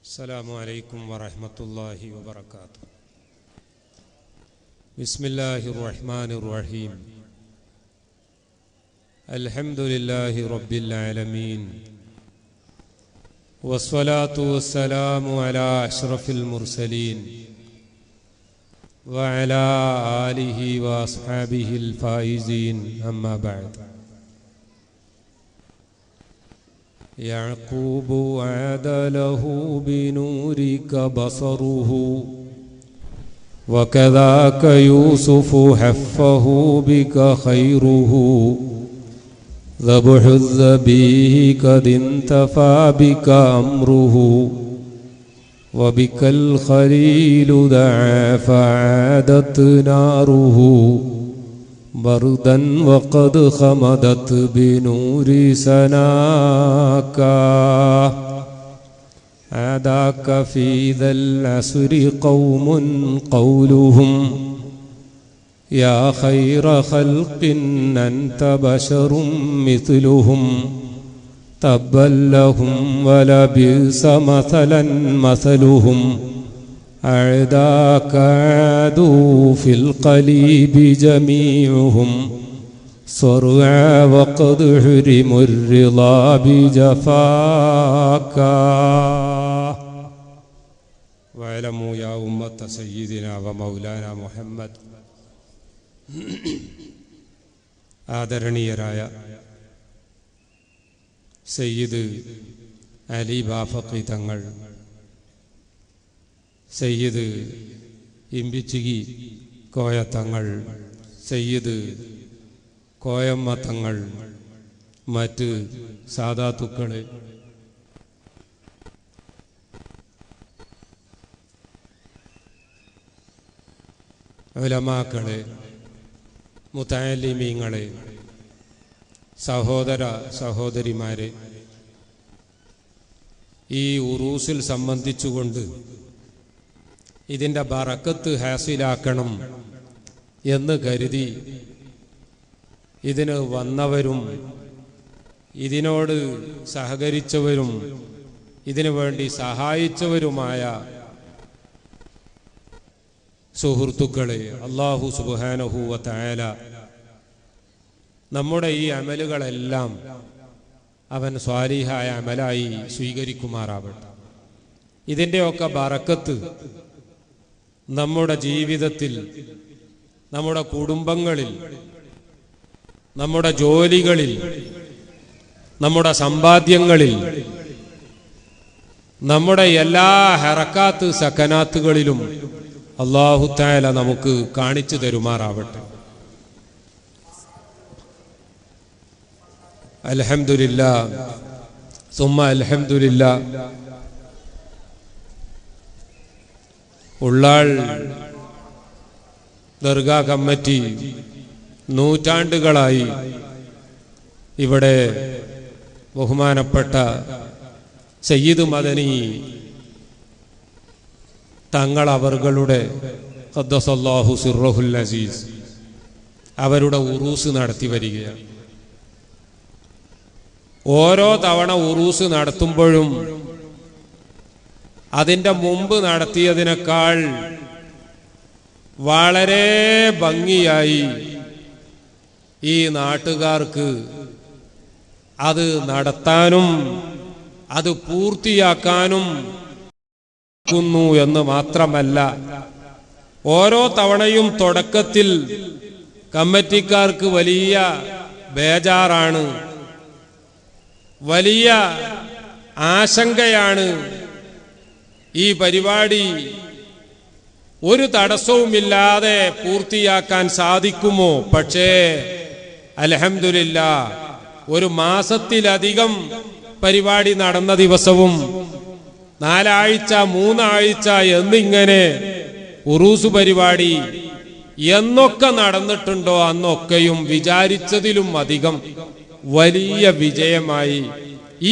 السلام عليكم ورحمة الله وبركاته. بسم الله الرحمن الرحيم. الحمد لله رب العالمين، والصلاة والسلام على أشرف المرسلين وعلى آله وأصحابه الفائزين، أما بعد. يعقوب عاد له بنورك بصره، وكذاك يوسف حفه بك خيره. ذبح الذبيه قد انتفى بك أمره، وبك الخليل دعا فعادت ناره. بردا وقد خمدت بنور سناك، عاداك في ذا العصر قوم قولهم يا خير خلق أنت بشر مثلهم. تبا لهم ولبئس مثلا مثلهم، أعداك عادوا في القليب جميعهم. صرعى وقد حرموا الرضا بجفاك. واعلموا يا أمة سيدنا ومولانا محمد. ആദരണീയരായ സയ്യിദ് അലി ബാഫഖി തങ്ങൾ, സയ്യിദ് ഇമ്പിച്ചിഗി കോയ തങ്ങൾ, സയ്യിദ് കോയമ്മ തങ്ങൾ, മറ്റ് സാദാത്തുക്കളെ, ഉലമാക്കളെ, മുതഅല്ലിമീങ്ങളെ, സഹോദര സഹോദരിമാരെ, ഈ ഉറൂസിൽ സംബന്ധിച്ചുകൊണ്ട് ഇതിൻ്റെ ബറക്കത്ത് ഹാസിലാക്കണം എന്ന് കരുതി ഇതിന് വന്നവരും ഇതിനോട് സഹകരിച്ചവരും ഇതിനു വേണ്ടി സഹായിച്ചവരുമായ സുഹൃത്തുക്കളെ, അല്ലാഹു സുബ്ഹാനഹു വ തആല നമ്മുടെ ഈ അമലുകളെല്ലാം അവൻ സ്വാലിഹായ അമലായി സ്വീകരിക്കുമാറാവട്ടെ. ഇതിൻ്റെയൊക്കെ ബറക്കത്ത് നമ്മുടെ ജീവിതത്തിൽ, നമ്മുടെ കുടുംബങ്ങളിൽ, നമ്മുടെ ജോലികളിൽ, നമ്മുടെ സമ്പാദ്യങ്ങളിൽ, നമ്മുടെ എല്ലാ ഹറക്കാത്ത് സക്കനാത്തുകളിലും അല്ലാഹു തആല നമുക്ക് കാണിച്ചു തരുമാറാവട്ടെ. അൽഹംദുലില്ലാഹ് സുമ്മ അൽഹംദുലില്ലാഹ്. ഉള്ളാൾ ദർഗാ കമ്മിറ്റി നൂറ്റാണ്ടുകളായി ഇവിടെ ബഹുമാനപ്പെട്ട സയ്യിദ് മദനി തങ്ങൾ അവരുടെ ഖദ്ദസല്ലാഹു സിർറഹുൽ അസീസ് അവരുടെ ഉറൂസ് നടത്തി വരികയാണ്. ഓരോ തവണ ഉറൂസ് നടത്തുമ്പോഴും അതിൻ്റെ മുമ്പ് നടത്തിയതിനേക്കാൾ വളരെ ഭംഗിയായി ഈ നാട്ടുകാർക്ക് അത് നടത്താനും അത് പൂർത്തിയാക്കാനും എന്ന് മാത്രമല്ല, ഓരോ തവണയും തുടക്കത്തിൽ കമ്മിറ്റിക്കാർക്ക് വലിയ ബേജാറാണ്, വലിയ ആശങ്കയാണ്. ഈ പരിപാടി ഒരു തടസ്സവുമില്ലാതെ പൂർത്തിയാക്കാൻ സാധിക്കുമോ? പക്ഷേ അൽഹംദുലില്ലാഹ് ഒരു മാസത്തിലധികം പരിപാടി നടന്ന ദിവസവും 4 ആഴ്ച 3 ആഴ്ച എന്നിങ്ങനെ ഉറൂസ് പരിപാടി എന്നൊക്കെ നടന്നിട്ടുണ്ടോ അന്നൊക്കെയും വിചാരിച്ചതിലും അധികം വലിയ വിജയമായി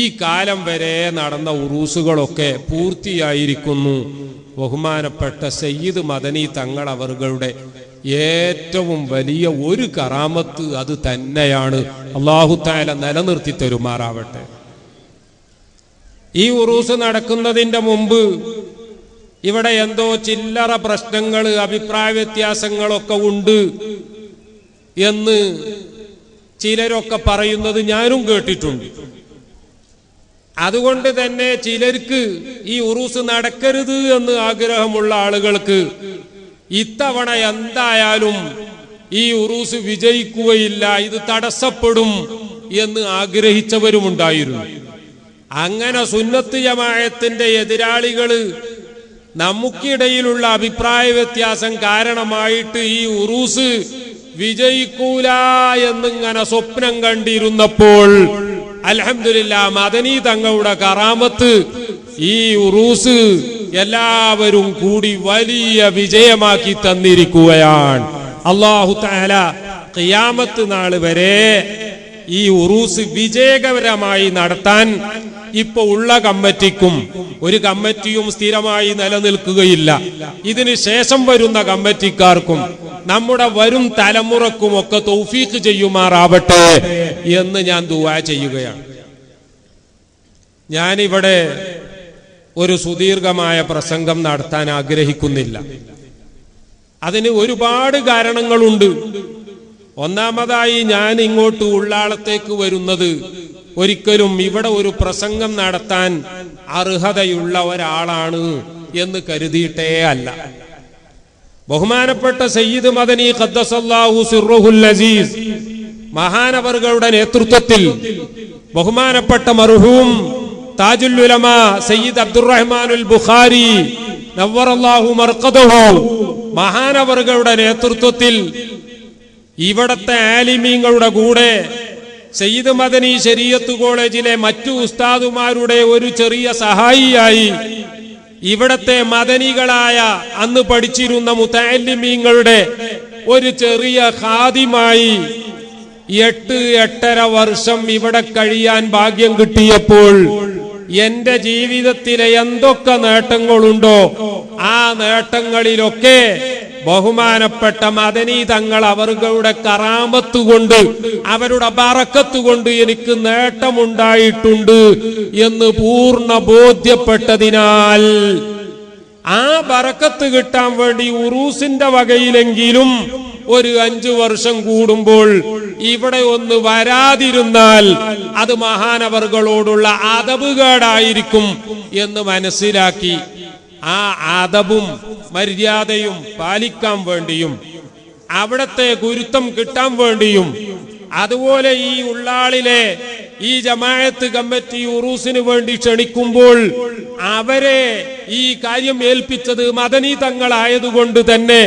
ഈ കാലം വരെ നടന്ന ഉറൂസുകളൊക്കെ പൂർത്തിയായിരിക്കുന്നു. ബഹുമാനപ്പെട്ട സയ്യിദ് മദനി തങ്ങൾ അവരുടെ ഏറ്റവും വലിയ ഒരു കറാമത്ത് അത് തന്നെയാണ്. അല്ലാഹു തആല നിലനിർത്തി തരുമാറാവട്ടെ. ഈ ഉറൂസ് നടക്കുന്നതിന്റെ മുമ്പ് ഇവിടെ എന്തോ ചില്ലറ പ്രശ്നങ്ങൾ, അഭിപ്രായ വ്യത്യാസങ്ങളൊക്കെ ഉണ്ട് എന്ന് ചിലരൊക്കെ പറയുന്നത് ഞാനും കേട്ടിട്ടുണ്ട്. അതുകൊണ്ട് തന്നെ ചിലർക്ക് ഈ ഉറൂസ് നടക്കരുത് എന്ന് ആഗ്രഹമുള്ള ആളുകൾക്ക് ഇത്തവണ എന്തായാലും ഈ ഉറൂസ് വിജയിക്കുകയില്ല, ഇത് തടസ്സപ്പെടും എന്ന് ആഗ്രഹിച്ചവരുമുണ്ടായിരുന്നു. അങ്ങനെ സുന്നത്ത് ജമാഅത്തിന്റെ എതിരാളികള് നമുക്കിടയിലുള്ള അഭിപ്രായ വ്യത്യാസം കാരണമായിട്ട് ഈ ഉറൂസ് വിജയിക്കൂല എന്നിങ്ങനെ സ്വപ്നം കണ്ടിരുന്നപ്പോൾ അൽഹംദുലില്ലാഹ് മദനി തങ്ങളുടെ കറാമത്ത് ഈ ഉറൂസ് എല്ലാവരും കൂടി വലിയ വിജയമാക്കി തന്നിരിക്കുകയാണ്. അല്ലാഹു തആല ഖിയാമത്ത് നാൾ വരെ ഈ ഉറൂസ് വിജയകരമായി നടത്താൻ ഇപ്പൊ ഉള്ള കമ്മിറ്റിക്കും, ഒരു കമ്മിറ്റിയും സ്ഥിരമായി നിലനിൽക്കുകയില്ല, ഇതിന് ശേഷം വരുന്ന കമ്മിറ്റിക്കാർക്കും നമ്മുടെ വരും തലമുറക്കും ഒക്കെ തൗഫീഖ് ചെയ്യുമാറാവട്ടെ എന്ന് ഞാൻ ദുആ ചെയ്യുകയാണ്. ഞാനിവിടെ ഒരു സുദീർഘമായ പ്രസംഗം നടത്താൻ ആഗ്രഹിക്കുന്നില്ല. അതിന് ഒരുപാട് കാരണങ്ങളുണ്ട്. ഒന്നാമതായി ഞാൻ ഇങ്ങോട്ട് ഉള്ളാളത്തേക്ക് വരുന്നത് ഒരിക്കലും ഇവിടെ ഒരു പ്രസംഗം നടത്താൻ അർഹതയുള്ള ഒരാളാണ് എന്ന് കരുതിയിട്ടേ അല്ല. ബഹുമാനപ്പെട്ട സയ്യിദ് മദനി ഖദ്ദസല്ലാഹു സിർറുഹുൽ അസീസ് മഹാനവറുകളുടെ നേതൃത്വത്തിൽ ബഹുമാനപ്പെട്ട മർഹൂം താജുൽ ഉലമാ സയ്യിദ് അബ്ദുറഹ്മാനുൽ ബുഖാരി നവ്വറല്ലാഹു മർഖദഹു മഹാനവറുകളുടെ നേതൃത്വത്തിൽ ഇവിടത്തെ ആലിമീങ്ങളുടെ കൂടെ സയ്യിദ് മദനി ശരീഅത്ത് കോളേജിലെ മറ്റു ഉസ്താദുമാരുടെ ഒരു ചെറിയ സഹായിയായി ഇവിടത്തെ മദനികളായ അന്ന് പഠിച്ചിരുന്ന മുതഅല്ലിമീങ്ങളുടെ ഒരു ചെറിയ ഖാദിമായി 8-8.5 വർഷം ഇവിടെ കഴിയാൻ ഭാഗ്യം കിട്ടിയപ്പോൾ എന്റെ ജീവിതത്തിലെ എന്തൊക്കെ നേട്ടങ്ങളുണ്ടോ ആ നേട്ടങ്ങളിലൊക്കെ ബഹുമാനപ്പെട്ട മദനി തങ്ങൾ അവരുടെ കറാമത്ത് കൊണ്ട്, അവരുടെ ബറക്കത്ത് കൊണ്ട് എനിക്ക് നേട്ടമുണ്ടായിട്ടുണ്ട് എന്ന് പൂർണ്ണ ബോധ്യപ്പെട്ടതിനാൽ ആ ബറക്കത്ത് കിട്ടാൻ വേണ്ടി ഉറൂസിന്റെ വകയിലെങ്കിലും ഒരു 5 വർഷം കൂടുമ്പോൾ ഇവിടെ ഒന്ന് വരാതിരുന്നാൽ അത് മഹാനവറുകളോടുള്ള അദബുകേടായിരിക്കും എന്ന് മനസ്സിലാക്കി ആ അദബും മര്യാദയും പാലിക്കാൻ വേണ്ടിയും അവിടത്തെ ഗുരുത്വം കിട്ടാൻ വേണ്ടിയും അതുപോലെ ഈ ഉള്ളാളിലെ ഈ ജമാഅത്ത് കമ്മിറ്റി ഉറൂസിന് വേണ്ടി ക്ഷണിക്കുമ്പോൾ അവരെ ഈ കാര്യം ഏൽപ്പിച്ചത് മദനി തങ്ങളായതുകൊണ്ട് തന്നെ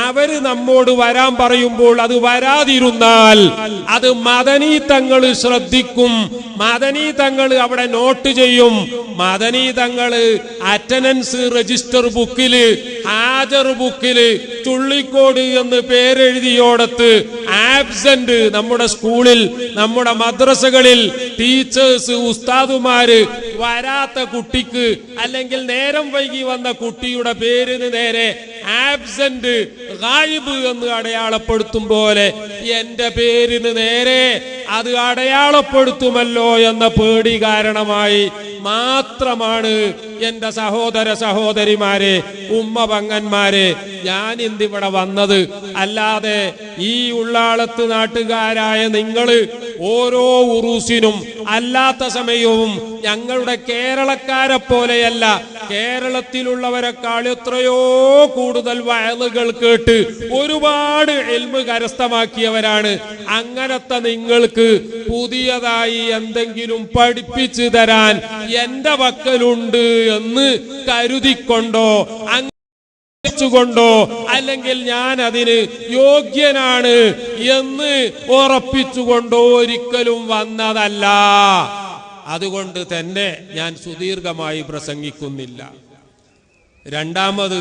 അവര് നമ്മോട് വരാൻ പറയുമ്പോൾ അത് വരാതിരുന്നാൽ അത് മദനി തങ്ങൾ ശ്രദ്ധിക്കും, മദനി തങ്ങൾ അവിടെ നോട്ട് ചെയ്യും, മദനി തങ്ങൾ അറ്റൻഡൻസ് രജിസ്റ്റർ ബുക്കില് ഹാജർ ബുക്കില് ചുള്ളിക്കോട് എന്ന് പേരെഴുതിയോടത്ത് ആബ്സെന്റ് നമ്മുടെ സ്കൂളിൽ നമ്മുടെ മദ്രസകളിൽ ടീച്ചേഴ്സ് ഉസ്താദുമാര് വരാത്ത കുട്ടിക്ക് അല്ലെങ്കിൽ നേരം വൈകി വന്ന കുട്ടിയുടെ പേരിന് നേരെ ആബ്സെന്റ് ഗായിബ് എന്ന് അടയാളപ്പെടുത്തും പോലെ എന്റെ പേരിന് നേരെ അത് അടയാളപ്പെടുത്തുമല്ലോ എന്ന പേടി കാരണമായി മാത്രമാണ് എന്റെ സഹോദര സഹോദരിമാരെ, ഉമ്മ പങ്ങന്മാരെ, ഞാൻ ഇന്നിവിടെ വന്നത്. അല്ലാതെ ഈ ഉള്ളാളത്ത് നാട്ടുകാരായ നിങ്ങള് ഓരോ ഉറൂസിനും അല്ലാത്ത സമയവും ഞങ്ങളുടെ കേരളക്കാരെ പോലെയല്ല, കേരളത്തിലുള്ളവരെക്കാൾ എത്രയോ കൂടുതൽ വയലുകൾ കേട്ട് ഒരുപാട് ഇൽമ് കരസ്ഥമാക്കിയവരാണ്. അങ്ങനത്തെ നിങ്ങൾക്ക് പുതിയതായി എന്തെങ്കിലും പഠിപ്പിച്ചു തരാൻ എന്റെ പക്കലുണ്ട് എന്ന് കരുതിക്കൊണ്ടോ ോ അല്ലെങ്കിൽ ഞാൻ അതിന് യോഗ്യനാണ് എന്ന് ഉറപ്പിച്ചുകൊണ്ടോ ഒരിക്കലും വന്നതല്ല. അതുകൊണ്ട് തന്നെ ഞാൻ സുദീർഘമായി പ്രസംഗിക്കുന്നില്ല. രണ്ടാമത്,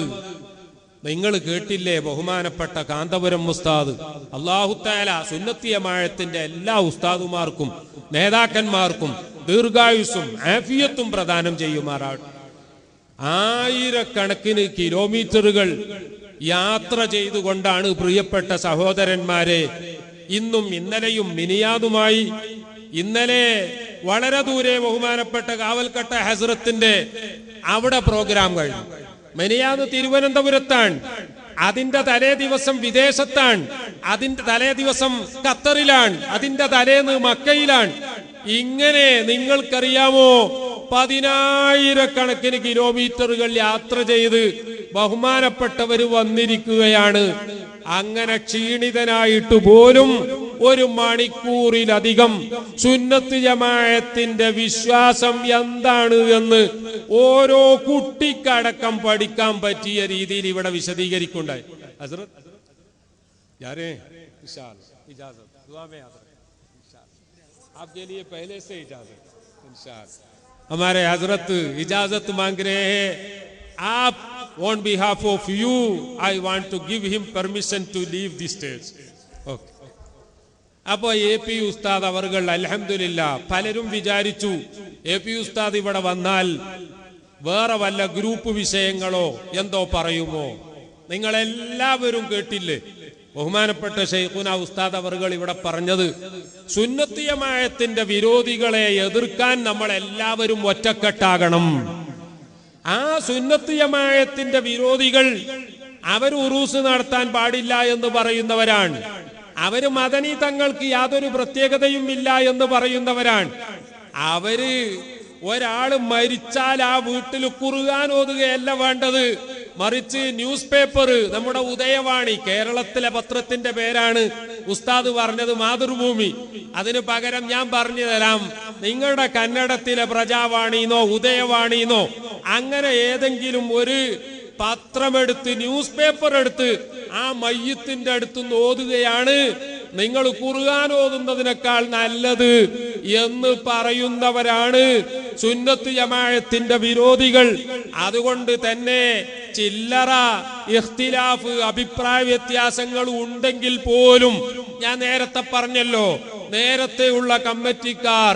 നിങ്ങൾ കേട്ടില്ലേ ബഹുമാനപ്പെട്ട കാന്തപുരം ഉസ്താദ്, അല്ലാഹു തആല സുന്നത്തി ജമാഅത്തിന്റെ എല്ലാ ഉസ്താദുമാർക്കും നേതാക്കന്മാർക്കും ദീർഘായുസ്സും ആഫിയത്തും പ്രദാനം ചെയ്യുമാറാവട്ടെ. ആയിരക്കണക്കിന് കിലോമീറ്ററുകൾ യാത്ര ചെയ്തുകൊണ്ടാണ് പ്രിയപ്പെട്ട സഹോദരന്മാരെ ഇന്നും ഇന്നലെയും മിനിയാതുമായി, ഇന്നലെ വളരെ ദൂരെ ബഹുമാനപ്പെട്ട കാവൽക്കട്ട ഹസ്രത്തിന്റെ അവിടെ പ്രോഗ്രാം കഴിഞ്ഞു. മെനിയാന്ന് തിരുവനന്തപുരത്താണ്, അതിന്റെ തലേ ദിവസം വിദേശത്താണ്, അതിന്റെ തലേ ദിവസം ഖത്തറിലാണ്, അതിന്റെ തലേന്ന് മക്കയിലാണ്. ഇങ്ങനെ നിങ്ങൾക്കറിയാമോ 10,000 കിലോമീറ്ററുകൾ യാത്ര ചെയ്ത് ബഹുമാനപ്പെട്ടവര് വന്നിരിക്കുകയാണ്. അങ്ങനെ ക്ഷീണിതനായിട്ട് പോലും 1 മണിക്കൂറിലധികം സുന്നത്ത് ജമാഅത്തിന്റെ വിശ്വാസം എന്താണ് എന്ന് ഓരോ കുട്ടിക്കടക്കം പഠിക്കാൻ പറ്റിയ രീതിയിൽ ഇവിടെ വിശദീകരിക്കുണ്ടായി. ഹസ്രത്ത് आपके लिए पहले से इजाजत इंशाअल्लाह. हमारे हजरत इजाजत मांग रहे हैं. आप on behalf of you I want to give him permission to leave the stage. Okay. അപ്പോ AP ഉസ്താദ് അവർകൾ അൽഹംദുലില്ലാ പലരും വിചാരിച്ചു AP ഉസ്താദ് ഇവിടെ വന്നാൽ വേറെ വല്ല ഗ്രൂപ്പ് വിഷയങ്ങളോ എന്തോ പറയുമോ. നിങ്ങളെല്ലാവരും കേട്ടില്ലേ ബഹുമാനപ്പെട്ട ശൈഖുന ഉസ്താദ് അവർകൾ ഇവിടെ പറഞ്ഞത്? സുന്നത്ത് ജമാഅത്തിന്റെ വിരോധികളെ എതിർക്കാൻ നമ്മൾ എല്ലാവരും ഒറ്റക്കെട്ടാകണം. ആ സുന്നത്ത് ജമാഅത്തിന്റെ വിരോധികൾ അവർ ഉറൂസ് നടത്താൻ പാടില്ല എന്ന് പറയുന്നവരാണ്. അവര് മദനി തങ്ങൾക്ക് യാതൊരു പ്രത്യേകതയും ഇല്ല എന്ന് പറയുന്നവരാണ്. അവര് ഒരാള് മരിച്ചാൽ ആ വീട്ടിൽ ഖുർആൻ ഓതുകയല്ല വേണ്ടത്, മറിച്ച് ന്യൂസ് പേപ്പർ, നമ്മുടെ ഉദയവാണി, കേരളത്തിലെ പത്രത്തിന്റെ പേരാണ് ഉസ്താദ് പറഞ്ഞത് മാതൃഭൂമി. അതിന് പകരം ഞാൻ പറഞ്ഞു തരാം, നിങ്ങളുടെ കന്നഡത്തിലെ പ്രജാവാണിന്നോ ഉദയവാണിന്നോ അങ്ങനെ ഏതെങ്കിലും ഒരു പത്രമെടുത്ത്, ന്യൂസ് പേപ്പർ എടുത്ത് ആ മയ്യത്തിന്റെ അടുത്തുനിന്ന് ഓതുകയാണ് നിങ്ങൾ ഖുർആൻ ഓതുന്നതിനേക്കാൾ നല്ലത് എന്ന് പറയുന്നവരാണ് സുന്നത്ത് ജമാഅത്തിന്റെ വിരോധികൾ. അതുകൊണ്ട് തന്നെ ചില്ലറ ഇഖ്തിലാഫ്, അഭിപ്രായ വ്യത്യാസങ്ങൾ ഉണ്ടെങ്കിൽ പോലും ഞാൻ നേരത്തെ പറഞ്ഞല്ലോ, നേരത്തെയുള്ള കമ്മിറ്റിക്കാർ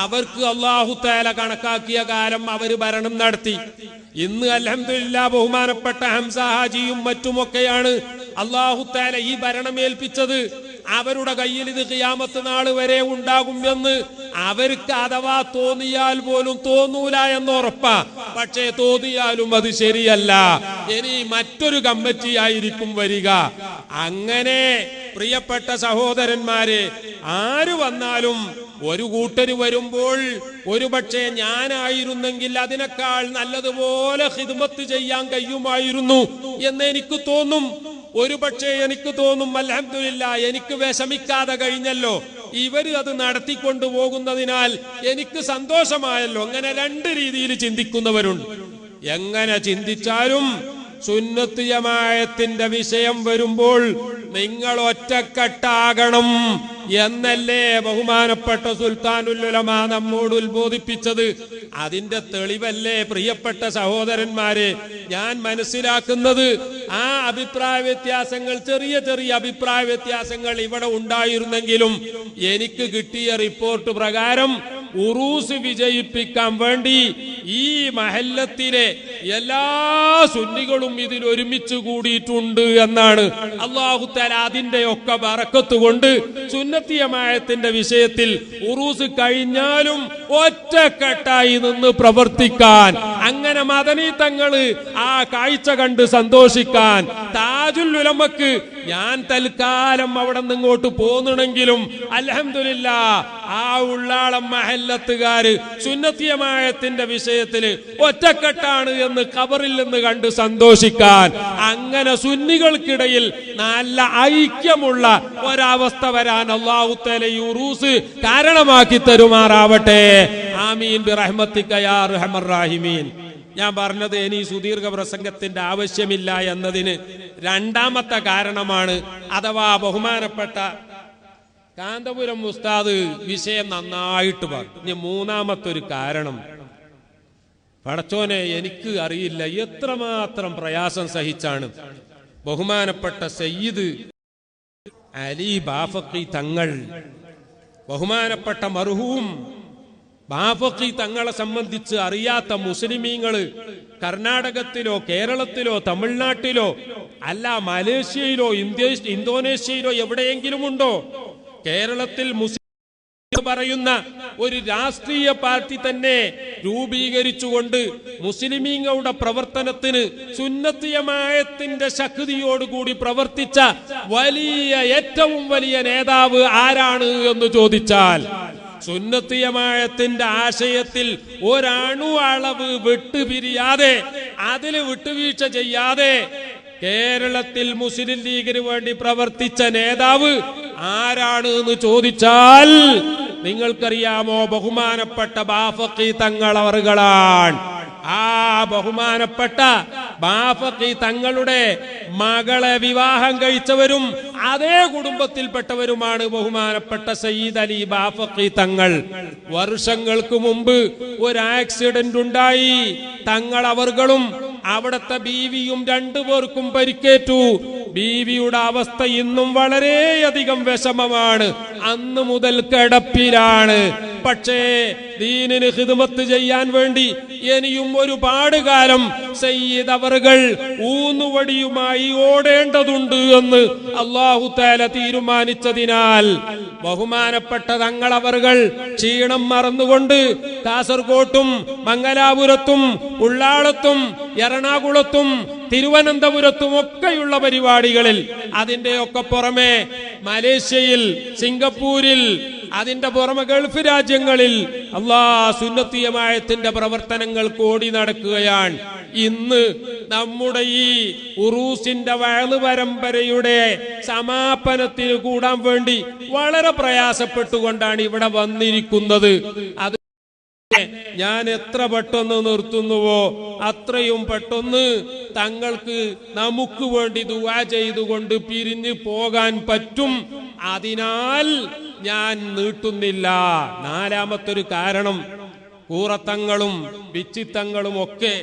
അവർക്ക് അല്ലാഹു തആല കണക്കാക്കിയ കാലം അവര് ഭരണം നടത്തി. ഇന്ന് അൽഹംദുലില്ലാ ബഹുമാനപ്പെട്ട ഹംസ ഹാജിയും മറ്റുമൊക്കെയാണ് അല്ലാഹു തആല ഈ ഭരണം ഏൽപ്പിച്ചത്. അവരുടെ കയ്യിൽ ഇത് ഖിയാമത്ത് നാൾ വരെ ഉണ്ടാകും എന്ന് അവർക്ക് അഥവാ തോന്നിയാൽ പോലും തോന്നൂല എന്നുറപ്പാ. പക്ഷേ തോന്നിയാലും അത് ശരിയല്ല, ഇനി മറ്റൊരു കമ്മിറ്റി ആയിരിക്കും വരിക. അങ്ങനെ പ്രിയപ്പെട്ട സഹോദരന്മാരെ, ആര് വന്നാലും ഒരു കൂട്ടര് വരുമ്പോൾ ഒരുപക്ഷെ ഞാനായിരുന്നെങ്കിൽ അതിനേക്കാൾ നല്ലതുപോലെ ഖിദ്മത്ത് ചെയ്യാൻ കഴിയുമായിരുന്നു എന്ന് എനിക്ക് തോന്നും. ഒരുപക്ഷെ എനിക്ക് തോന്നും അൽഹംദുലില്ലാ എനിക്ക് വിഷമിക്കാതെ കഴിഞ്ഞല്ലോ, ഇവര് അത് നടത്തിക്കൊണ്ടു പോകുന്നതിനാൽ എനിക്ക് സന്തോഷമായല്ലോ. അങ്ങനെ 2 രീതിയിൽ ചിന്തിക്കുന്നവരുണ്ട്. എങ്ങനെ ചിന്തിച്ചാലും സുന്നത്ത് ജമാഅത്തിന്റെ വിഷയം വരുമ്പോൾ നിങ്ങൾ ഒറ്റക്കെട്ടാകണം എന്നല്ലേ ബഹുമാനപ്പെട്ട സുൽത്താനുൽ ഉലമാ നമ്മോട് ഉത്ബോധിപ്പിച്ചത്. അതിന്റെ തെളിവല്ലേ പ്രിയപ്പെട്ട സഹോദരന്മാരെ ഞാൻ മനസ്സിലാക്കുന്നത്. ആ അഭിപ്രായ വ്യത്യാസങ്ങൾ, ചെറിയ ചെറിയ അഭിപ്രായ വ്യത്യാസങ്ങൾ ഇവിടെ ഉണ്ടായിരുന്നെങ്കിലും എനിക്ക് കിട്ടിയ റിപ്പോർട്ട് പ്രകാരം ഉറൂസ് വിജയിപ്പിക്കാൻ വേണ്ടി ഈ മഹല്ലത്തിലെ എല്ലാ സുന്നികളും ഇതിൽ ഒരുമിച്ച് കൂടിയിട്ടുണ്ട് എന്നാണ്. അല്ലാഹു തആല അതിന്റെ ഒക്കെ ബറക്കത്ത് കൊണ്ട് സുന്നത്ത് ജമാഅത്തിന്റെ വിഷയത്തിൽ ഉറൂസ് കഴിഞ്ഞാലും ഒറ്റക്കെട്ടായി നിന്ന് പ്രവർത്തിക്കാൻ, അങ്ങനെ മദനി തങ്ങള് ആ കാഴ്ച കണ്ട് സന്തോഷിക്കാൻ, താജുൽ ഉലമക്ക് ഞാൻ തൽക്കാലം അവിടെ നിന്ന് ഇങ്ങോട്ട് പോന്നുണ്ടെങ്കിലും അൽഹംദുലില്ലാ ആ ഉള്ളാളം മഹല്ലത്തുകാര് സുന്നത്ത് ജമാഅത്തിന്റെ വിഷയത്തില് ഒറ്റക്കെട്ടാണ് എന്ന് ഖബറിൽ നിന്ന് കണ്ട് സന്തോഷിക്കാൻ, അങ്ങനെ സുന്നികൾക്കിടയിൽ നല്ല ഐക്യമുള്ള ഒരവസ്ഥ വരാൻ അല്ലാഹു തആല ഈ ഉറൂസ് കാരണമാക്കി തരുമാറാവട്ടെ. ആമീൻ ബിറഹ്മതിക യാ അർഹമർ റഹീമീൻ. ഞാൻ പറഞ്ഞത് ഇനി സുദീർഘ പ്രസംഗത്തിന്റെ ആവശ്യമില്ല എന്നതിന് 2ാമത്തെ കാരണമാണ്, അഥവാ ബഹുമാനപ്പെട്ട കാന്തപുരം ഉസ്താദ് വിഷയം നന്നായിട്ട് പറഞ്ഞു. ഇനി 3ാമത്തെ ഒരു കാരണം, പടച്ചോനെ എനിക്ക് അറിയില്ല എത്രമാത്രം പ്രയാസം സഹിച്ചാണ് ബഹുമാനപ്പെട്ട സയ്യിദ് അലി ബാഫഖി തങ്ങൾ, ബഹുമാനപ്പെട്ട മർഹൂം ബാഫഖി തങ്ങളെ സംബന്ധിച്ച് അറിയാത്ത മുസ്ലിമീങ്ങള് കർണാടകത്തിലോ കേരളത്തിലോ തമിഴ്നാട്ടിലോ അല്ല മലേഷ്യയിലോ ഇന്തോനേഷ്യയിലോ എവിടെയെങ്കിലും ഉണ്ടോ? കേരളത്തിൽ പറയുന്ന ഒരു രാഷ്ട്രീയ പാർട്ടി തന്നെ രൂപീകരിച്ചുകൊണ്ട് മുസ്ലിമീങ്ങളുടെ പ്രവർത്തനത്തിന് സുന്നത്ത് ജമാഅത്തിന്റെ ശക്തിയോടുകൂടി പ്രവർത്തിച്ച ഏറ്റവും വലിയ നേതാവ് ആരാണ് എന്ന് ചോദിച്ചാൽ, സുന്നത്ത് ജമാഅത്തിന്റെ ആശയത്തിൽ ഒരണു അളവ് വിട്ടുപിരിയാതെ, അതില് വിട്ടുവീഴ്ച ചെയ്യാതെ കേരളത്തിൽ മുസ്ലിം ലീഗിന് വേണ്ടി പ്രവർത്തിച്ച നേതാവ് ആരാണ് എന്ന് ചോദിച്ചാൽ നിങ്ങൾക്കറിയാമോ? ബഹുമാനപ്പെട്ട ബാഫഖി തങ്ങൾ അവറുകളാണ്. ആ ബഹുമാനപ്പെട്ട ബാഫഖി തങ്ങളുടെ മകളെ വിവാഹം കഴിച്ചവരും അതേ കുടുംബത്തിൽപ്പെട്ടവരുമാണ് ബഹുമാനപ്പെട്ട സയ്യിദ് അലി ബാഫഖി തങ്ങൾ. വർഷങ്ങൾക്ക് മുമ്പ് ഒരു ആക്സിഡന്റ് ഉണ്ടായി. തങ്ങൾ അവർകളും അവിടത്തെ ബീവിയും രണ്ടുപേർക്കും പരിക്കേറ്റു. ബീവിയുടെ അവസ്ഥ ഇന്നും വളരെയധികം വിഷമമാണ്. അന്ന് മുതൽ കിടപ്പിലാണ്. പക്ഷേ ദീനിന് ഖിദ്മത്ത് ചെയ്യാൻ വേണ്ടി ഇനിയും ഒരുപാട് കാലം സയ്യിദ് അവറുകൾ ഊന്നുവടിയുമായി ഓടേണ്ടതുണ്ട് എന്ന് അല്ലാഹു തആല തീരുമാനിച്ചതിനാൽ ബഹുമാനപ്പെട്ട തങ്ങൾ അവറുകൾ ക്ഷീണം മറന്നുകൊണ്ട് കാസർകോട്ടും മംഗലാപുരത്തും ഉള്ളാളത്തും എറണാകുളത്തും തിരുവനന്തപുരത്തും ഒക്കെയുള്ള പരിപാടികളിൽ, അതിന്റെയൊക്കെ പുറമെ മലേഷ്യയിൽ, സിംഗപ്പൂരിൽ, അതിന്റെ പുറമെ ഗൾഫ് രാജ്യങ്ങളിൽ സുന്നത്ത് ജമാഅത്തിന്റെ പ്രവർത്തനങ്ങൾ കോടി നടക്കുകയാണ്. ഇന്ന് നമ്മുടെ ഈ ഉറൂസിന്റെ വഅള് പരമ്പരയുടെ സമാപനത്തിന് കൂടാൻ വേണ്ടി വളരെ പ്രയാസപ്പെട്ടുകൊണ്ടാണ് ഇവിടെ വന്നിരിക്കുന്നത്. അത് ഞാൻ എത്ര പെട്ടെന്ന് നിർത്തുന്നുവോ അത്രയും പെട്ടെന്ന് തങ്ങൾക്ക് നമുക്ക് വേണ്ടി ദുആ ചെയ്തുകൊണ്ട് പിരിഞ്ഞു പോകാൻ പറ്റും. അതിനാൽ ഞാൻ നീട്ടുന്നില്ല. നാലാമത്തൊരു കാരണം, കൂറത്തങ്ങളും ബിച്ചിത്തങ്ങളും ഒക്കെ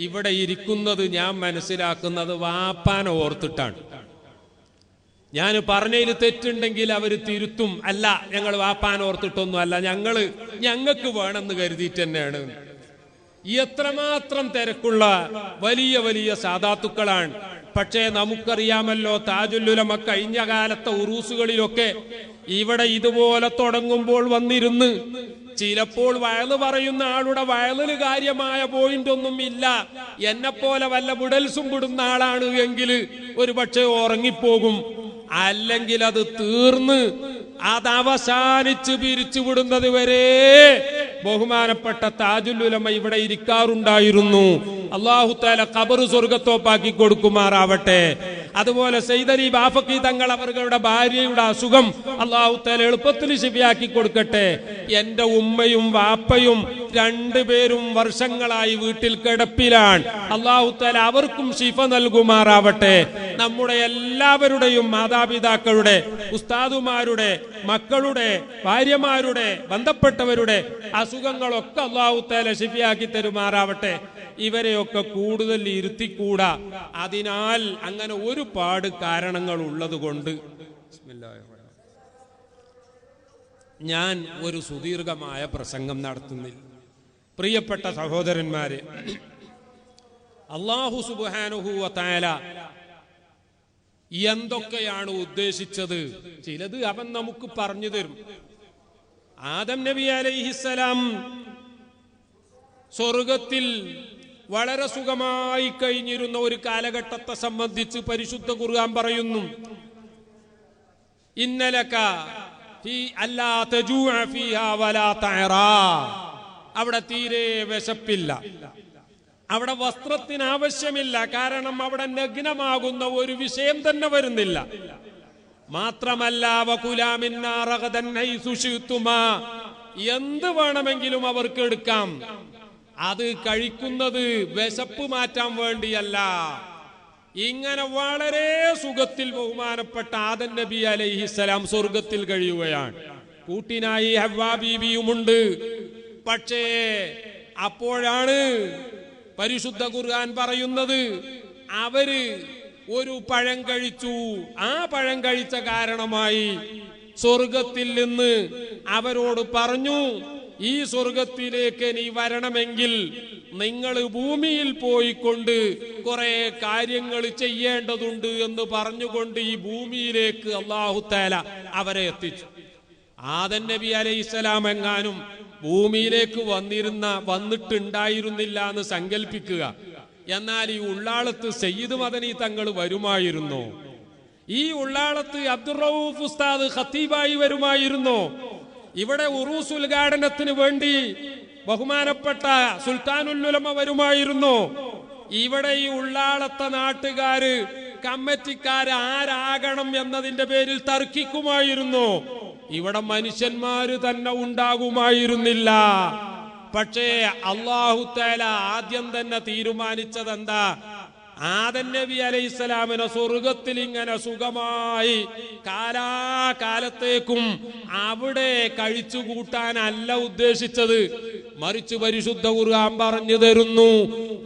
ഇവിടെ ഇരിക്കുന്നത് ഞാൻ മനസ്സിലാക്കുന്നത് വാപ്പാനെ ഓർത്തിട്ടാണ്. ഞാൻ പറഞ്ഞതിൽ തെറ്റുണ്ടെങ്കിൽ അവര് തിരുത്തും. അല്ല, ഞങ്ങൾ വാപ്പാൻ ഓർത്തിട്ടൊന്നും അല്ല, ഞങ്ങൾക്ക് വേണമെന്ന് കരുതിയിട്ട് തന്നെയാണ്. എത്രമാത്രം തിരക്കുള്ള വലിയ വലിയ സാദാത്തുക്കളാണ്. പക്ഷേ നമുക്കറിയാമല്ലോ, താജുൽ ഉലമ കഴിഞ്ഞ കാലത്തെ ഉറൂസുകളിലൊക്കെ ഇവിടെ ഇതുപോലെ തുടങ്ങുമ്പോൾ വന്നിരുന്ന് ചിലപ്പോൾ വയല് പറയുന്ന ആളുടെ വയലിന് കാര്യമായ പോയിന്റ് ഒന്നും ഇല്ല, എന്നെപ്പോലെ വല്ല വിടൽസും വിടുന്ന ആളാണ് എങ്കിൽ ഒരു പക്ഷേ ഉറങ്ങിപ്പോകും. അല്ലെങ്കിൽ അത് തീർന്ന് അതവസാനിച്ച് പിരിച്ചുവിടുന്നത് വരെ ബഹുമാനപ്പെട്ട താജുൽ ഉലമ ഇവിടെ ഇരിക്കാറുണ്ടായിരുന്നു. അല്ലാഹു തആല ഖബർ സ്വർഗ്ഗത്തോപ്പാക്കി കൊടുക്കുമാറാവട്ടെ. അതുപോലെ സയ്യിദ് അലി ബാഫഖി തങ്ങൾ അവരുടെ ഭാര്യയുടെ അസുഖം അല്ലാഹു തആല എളുപ്പത്തിൽ ശിഫയാക്കി കൊടുക്കട്ടെ. എന്റെ ഉമ്മയും വാപ്പയും രണ്ടുപേരും വർഷങ്ങളായി വീട്ടിൽ കിടപ്പിലാണ്. അല്ലാഹു തആല അവർക്കും ശിഫ നൽകുമാറാവട്ടെ. നമ്മുടെ എല്ലാവരുടെയും മാതാപിതാക്കളുടെ, ഉസ്താദുമാരുടെ, മക്കളുടെ, ഭാര്യമാരുടെ, ബന്ധപ്പെട്ടവരുടെ അസുഖങ്ങളൊക്കെ അല്ലാഹു തആല ശിഫയാക്കി തരുമാറാവട്ടെ. ഇവരെയൊക്കെ കൂടുതൽ ഇരുത്തിക്കൂടാ. അതിനാൽ അങ്ങനെ ഒരുപാട് കാരണങ്ങൾ ഉള്ളത് കൊണ്ട് ഞാൻ ഒരു സുദീർഘമായ പ്രസംഗം നടത്തുന്നില്ല. പ്രിയപ്പെട്ട സഹോദരന്മാരെ, അല്ലാഹു സുബ്ഹാനഹു വ തആല എന്തൊക്കെയാണ് ഉദ്ദേശിച്ചത് ചിലത് അവൻ നമുക്ക് പറഞ്ഞു തരും. ആദം നബി അലൈഹിസ്സലാം സ്വർഗത്തിൽ വളരെ സുഖമായി കഴിഞ്ഞിരുന്ന ഒരു കാലഘട്ടത്തെ സംബന്ധിച്ച് പരിശുദ്ധ ഖുർആൻ പറയുന്നു, ഇന്നലക ഫീ അല്ലാ തജൂഅ ഫീഹാ വലാ തഅറാ. അവിടെ തീരെ വിശപ്പില്ല, അവിടെ വസ്ത്രത്തിന് ആവശ്യമില്ല. കാരണം അവിടെ നഗ്നമാകുന്ന ഒരു വിഷയം തന്നെ വരുന്നില്ല. മാത്രമല്ല വകുലാ മിന്നാ റഗദൻ ഹൈസു ശിഅ്തുമാ, എന്ത് വേണമെങ്കിലും അവർക്ക് എടുക്കാം. അത് കഴിക്കുന്നത് വിശപ്പ് മാറ്റാൻ വേണ്ടിയല്ല. ഇങ്ങനെ വളരെ സുഖത്തിൽ ബഹുമാനപ്പെട്ട ആദം നബി അലൈഹിസ്സലാം സ്വർഗത്തിൽ കഴിയുകയാണ്. കൂട്ടിനായി ഹവ്വാ ബീവിയുമുണ്ട്. പക്ഷേ അപ്പോഴാണ് പരിശുദ്ധ ഖുർആൻ പറയുന്നത്, അവര് ഒരു പഴം കഴിച്ചു. ആ പഴം കഴിച്ച കാരണമായി സ്വർഗത്തിൽ നിന്ന് അവരോട് പറഞ്ഞു, ഈ സ്വർഗത്തിലേക്ക് നീ വരണമെങ്കിൽ നിങ്ങൾ ഭൂമിയിൽ പോയിക്കൊണ്ട് കുറെ കാര്യങ്ങൾ ചെയ്യേണ്ടതുണ്ട് എന്ന് പറഞ്ഞുകൊണ്ട് ഈ ഭൂമിയിലേക്ക് അല്ലാഹു തആല അവരെ എത്തിച്ചു. ആദം നബി അലൈഹിസ്സലാം എങ്ങാനും ഭൂമിയിലേക്ക് വന്നിട്ടുണ്ടായിരുന്നില്ല എന്ന് സങ്കല്പിക്കുക. എന്നാൽ ഈ ഉള്ളാളത്ത് സയ്യിദ് മദനി തങ്ങൾ വരുമായിരുന്നു. ഈ ഉള്ളാളത്ത് അബ്ദുർ റഊഫ് ഉസ്താദ് ഖത്തീബായി വരുമായിരുന്നു. ഇവിടെ ഉറൂസ് ഉദ്ഘാടനത്തിന് വേണ്ടി ബഹുമാനപ്പെട്ട സുൽത്താനുൽ ഉലമ വരുമായിരുന്നു. ഇവിടെ ഈ ഉള്ളാളത്തെ നാട്ടുകാര് കമ്മിറ്റിക്കാര് ആരാകണം എന്നതിന്റെ പേരിൽ തർക്കിക്കുമായിരുന്നു. ഇവിടെ മനുഷ്യന്മാര് തന്നെ ഉണ്ടാകുമായിരുന്നില്ല. പക്ഷേ അല്ലാഹു തആല ആദ്യം തന്നെ തീരുമാനിച്ചത് എന്താ? ആദം നബി അലൈഹിസ്സലാമിനെ സ്വർഗത്തിൽ ഇങ്ങനെ സുഖമായി കാലാകാലത്തേക്കും അവിടെ കഴിച്ചുകൂട്ടാനല്ല ഉദ്ദേശിച്ചത്. മറിച്ച് പരിശുദ്ധ ഖുർആൻ പറഞ്ഞു തരുന്നു,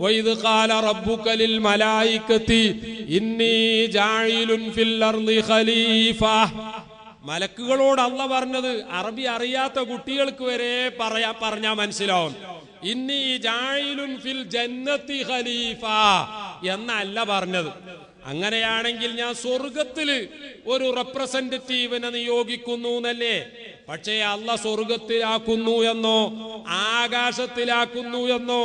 വഇദ് ഖാല റബ്ബുക ലിൽ മലായികതി ഇന്നി ജാഇലുൻ ഫിൽ അർളി ഖലീഫ. മലക്കുകളോട് അല്ലാഹ് പറഞ്ഞത് അറബി അറിയാത്ത കുട്ടികൾക്ക് വരെ പറഞ്ഞാ മനസ്സിലാവും. ഇന്നി ജാഇലുൻ ഫിൽ ജന്നത്തി ഖലീഫ എന്നല്ല പറഞ്ഞത്. അങ്ങനെയാണെങ്കിൽ ഞാൻ സ്വർഗത്തില് ഒരു റെപ്രസെന്റേറ്റീവിനെ നിയോഗിക്കുന്നു എന്നല്ലേ. പക്ഷേ അല്ലാഹ് സ്വർഗത്തിലാക്കുന്നു എന്നോ ആകാശത്തിലാക്കുന്നു എന്നോ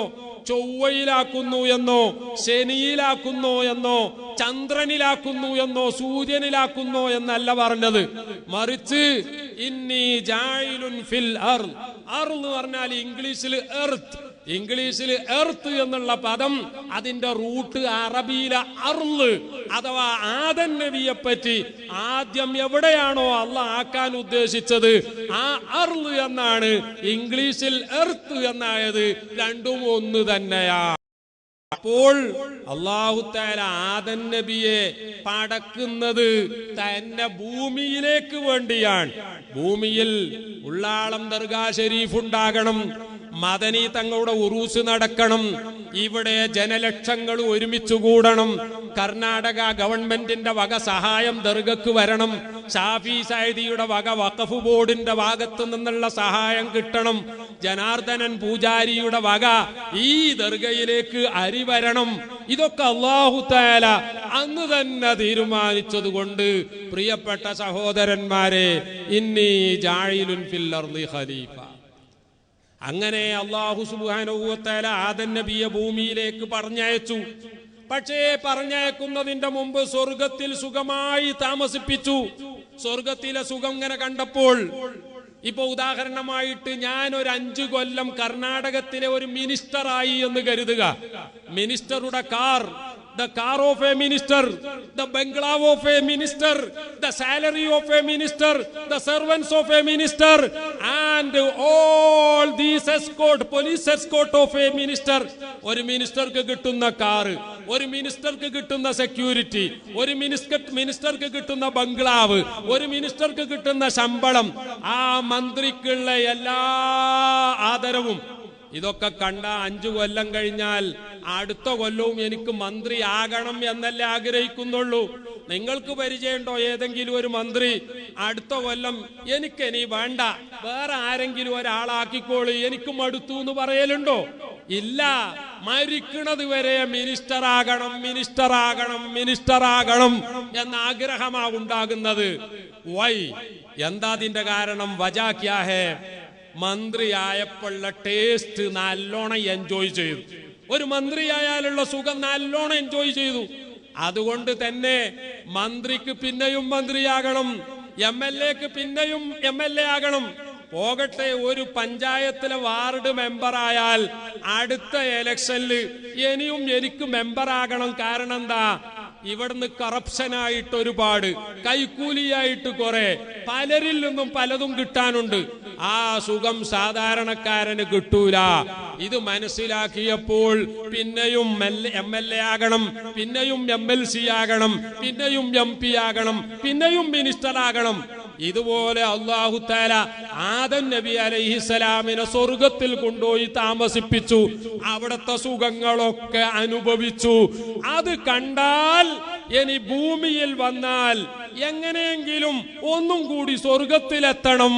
ചൊവ്വയിലാക്കുന്നു എന്നോ ശനിയിലാക്കുന്നു എന്നോ ചന്ദ്രനിലാക്കുന്നു എന്നോ സൂര്യനിലാക്കുന്നു എന്നല്ല പറഞ്ഞത്. മറിച്ച് ഇന്നി ജാഇലുൻ ഫിൽ അർള്. അർള് എന്ന് പറഞ്ഞാൽ ഇംഗ്ലീഷിൽ എർത്ത്. ഇംഗ്ലീഷിൽ എർത്ത് എന്നുള്ള പദം അതിന്റെ റൂട്ട് അറബിയിലെ അർള് അഥവാ ആദം നബിയെ പറ്റി ആദ്യം എവിടെയാണോ അല്ലാഹ് ആക്കാൻ ഉദ്ദേശിച്ചത് ആ അർള് എന്നാണ് ഇംഗ്ലീഷിൽ എർത്ത് എന്നായത്. രണ്ടും ഒന്ന് തന്നെയാ. അപ്പോൾ അല്ലാഹു തആല ആദം നബിയെ പടക്കുന്നത് തന്നെ ഭൂമിയിലേക്ക് വേണ്ടിയാണ്. ഭൂമിയിൽ ഉള്ളാളം ദർഗാ ഷരീഫ് ഉണ്ടാകണം, മദനി തങ്ങളുടെ ഉറൂസ് നടക്കണം, ഇവിടെ ജനലക്ഷങ്ങൾ ഒരുമിച്ചു കൂടണം, കർണാടക ഗവൺമെന്റിന്റെ വക സഹായം ദർഗക്ക് വരണം, ഷാഫി സൈദിയുടെ വക വഖഫ് ബോർഡിന്റെ ഭാഗത്തു നിന്നുള്ള സഹായം കിട്ടണം, ജനാർദ്ദനൻ പൂജാരിയുടെ വക ഈ ദർഗയിലേക്ക് അരി വരണം. ഇതൊക്കെ അല്ലാഹു തആല അന്ന് തന്നെ തീരുമാനിച്ചത് കൊണ്ട് പ്രിയപ്പെട്ട സഹോദരന്മാരെ, ഇന്നി ജാഇലുൻ ഫിൽ അർളി ഖലീഫ. അങ്ങനെ അല്ലാഹു സുബ്ഹാനഹു വ തആല ആദം നബിയെ ഭൂമിയിലേക്ക് പറഞ്ഞയച്ചു. പക്ഷേ പറഞ്ഞയക്കുന്നതിന്റെ മുമ്പ് സ്വർഗത്തിൽ സുഖമായി താമസിപ്പിച്ചു. സ്വർഗത്തിലെ സുഖം ഇങ്ങനെ കണ്ടപ്പോൾ, ഇപ്പൊ ഉദാഹരണമായിട്ട് ഞാൻ ഒരു 5 കൊല്ലം കർണാടകത്തിലെ ഒരു മിനിസ്റ്ററായി എന്ന് കരുതുക. മിനിസ്റ്ററുടെ car, the car of a minister, the bungalow of a minister, the salary of a minister, the servants of a minister, and all these escort, police escort of a minister. ഒരു മിനിസ്റ്റർക്ക് കിട്ടുന്ന കാർ, ഒരു മിനിസ്റ്റർക്ക് കിട്ടുന്ന security, ഒരു മിനിസ്റ്റർക്ക് കിട്ടുന്ന ബംഗ്ലാവ്, ഒരു മിനിസ്റ്റർക്ക് കിട്ടുന്ന ശമ്പളം, ആ മന്ത്രിക്കുള്ള എല്ലാ ആദരവും, ഇതൊക്കെ കണ്ട 5 കൊല്ലം കഴിഞ്ഞാൽ അടുത്ത കൊല്ലവും എനിക്ക് മന്ത്രി ആകണം എന്നല്ലേ ആഗ്രഹിക്കുന്നുള്ളൂ. നിങ്ങൾക്ക് പരിചയമുണ്ടോ ഏതെങ്കിലും ഒരു മന്ത്രി അടുത്ത കൊല്ലം എനിക്കിനി വേണ്ട, വേറെ ആരെങ്കിലും ഒരാളാക്കിക്കോളൂ, എനിക്ക് മടുത്തു എന്ന് പറയലുണ്ടോ? ഇല്ല. മരിക്കണത് വരെ മിനിസ്റ്ററാകണം, മിനിസ്റ്ററാകണം, മിനിസ്റ്ററാകണം എന്ന ആഗ്രഹമാണ് ഉണ്ടാകുന്നത്. വൈ? എന്താ അതിന്റെ കാരണം? വജാ ക്യാ ഹേ? മന്ത്രിയായപ്പോഴുള്ള ടേസ്റ്റ് നല്ലോണം എൻജോയ് ചെയ്തു. ഒരു മന്ത്രിയായാലുള്ള സുഖം നല്ലോണം എൻജോയ് ചെയ്തു. അതുകൊണ്ട് തന്നെ മന്ത്രിക്ക് പിന്നെയും മന്ത്രിയാകണം, MLAക്ക് പിന്നെയും MLA ആകണം. പോകട്ടെ, ഒരു പഞ്ചായത്തിലെ വാർഡ് മെമ്പറായാൽ അടുത്ത ഇലക്ഷനിൽ ഇനിയും എനിക്ക് മെമ്പറാകണം. കാരണം എന്താ? ഇവിടുന്ന് കറപ്ഷനായിട്ട് ഒരുപാട്, കൈക്കൂലിയായിട്ട് കുറെ, പലരിൽ നിന്നും പലതും കിട്ടാനുണ്ട്. ആ സുഖം സാധാരണക്കാരന് കിട്ടൂല. ഇത് മനസ്സിലാക്കിയപ്പോൾ പിന്നെയും MLA ആകണം, പിന്നെയും MLC ആകണം, പിന്നെയും MP ആകണം, പിന്നെയും മിനിസ്റ്റർ ആകണം. ഇതുപോലെ അല്ലാഹു തആല ആദം നബി അലൈഹിസ്സലാമിനെ സ്വർഗത്തിൽ കൊണ്ടുപോയി താമസിപ്പിച്ചു. അവിടുത്തെ സുഖങ്ങളൊക്കെ അനുഭവിച്ചു. അത് കണ്ടാൽ ഇനി ഭൂമിയിൽ വന്നാൽ എങ്ങനെയെങ്കിലും ഒന്നും കൂടി സ്വർഗത്തിലെത്തണം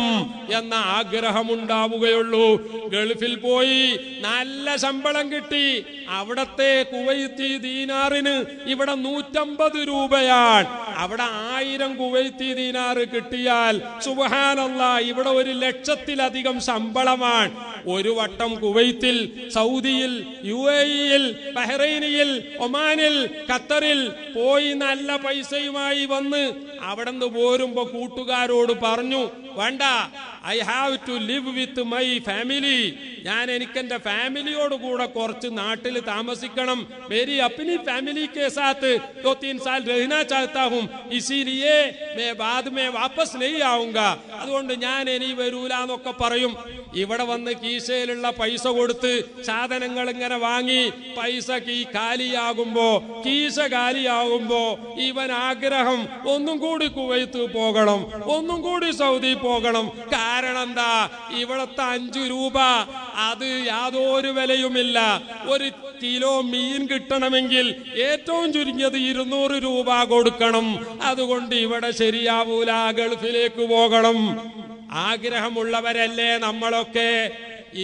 എന്ന ആഗ്രഹമുണ്ടാവുകയുള്ളൂ. ഗൾഫിൽ പോയി നല്ല ശമ്പളം കിട്ടി, അവിടത്തെ കുവൈത്തി ദീനാറിന് ഇവിടെ 150 രൂപയാണ്. അവിടെ 1000 കുവൈത്തി ദീനാറ് കിട്ടിയാൽ സുബ്ഹാനല്ലാഹ് ഇവിടെ 1,00,000-ലധികം ശമ്പളമാണ്. ഒരു വട്ടം കുവൈത്തിൽ, സൗദിയിൽ, UAE-യിൽ, ബഹ്റൈനിൽ, ഒമാനിൽ, ഖത്തറിൽ പോയി നല്ല പൈസയുമായി വന്ന് അവിടെ നിന്ന് പോരുമ്പോ കൂട്ടുകാരോട് പറഞ്ഞു, വേണ്ട, I have to live with my family. ഞാൻ എനിക്കെന്റെ ഫാമിലിയോട് കൂടെ കുറച്ച് നാട്ടിൽ താമസിക്കണം. मेरी अपनी फैमिली के साथ 2-3 साल रहना चाहता हूं, इसीलिए मैं बाद में वापस नहीं आऊंगा. അതുകൊണ്ട് ഞാൻ ഇനി വരൂല എന്നൊക്കെ പറയും. ഇവിടെ വന്ന് കീശയിലുള്ള പൈസ കൊടുത്ത് സാധനങ്ങൾ ഇങ്ങനെ വാങ്ങി പൈസ കാലിയാകുമ്പോ, കീശ കാലിയാകുമ്പോ ഇവൻ ആഗ്രഹം ഒന്നും കൂടി കുവൈത്ത് പോകണം, ഒന്നും കൂടി സൗദി പോകണം. കാരണം എന്താ? ഇവിടത്തെ 5 രൂപ അത് യാതൊരു വിലയുമില്ല. 1 കിലോ മീൻ കിട്ടണമെങ്കിൽ ഏറ്റവും ചുരുങ്ങിയത് 200 രൂപ കൊടുക്കണം. അതുകൊണ്ട് ഇവിടെ ശരിയാവൂല, ഗൾഫിലേക്ക് പോകണം. ആഗ്രഹമുള്ളവരല്ലേ നമ്മളൊക്കെ.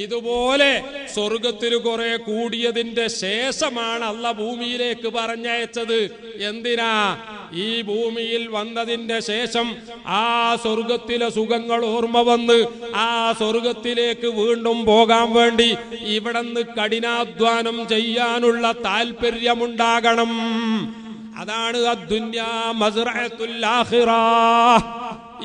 ഇതുപോലെ സ്വർഗത്തിൽ കുറെ കൂടിയതിന്റെ ശേഷമാണ് അല്ലാഹ് ഭൂമിയിലേക്ക് പറഞ്ഞയച്ചത്. എന്തിനാ? ഈ ഭൂമിയിൽ വന്നതിന്റെ ശേഷം ആ സ്വർഗത്തിലെ സുഖങ്ങൾ ഓർമ്മ വന്ന് ആ സ്വർഗത്തിലേക്ക് വീണ്ടും പോകാൻ വേണ്ടി ഇവിടുന്ന് കഠിനാധ്വാനം ചെയ്യാനുള്ള താല്പര്യമുണ്ടാകണം. അതാണ് അദ്ദുന്യാ മസ്റഅത്തുൽ ആഖിറ.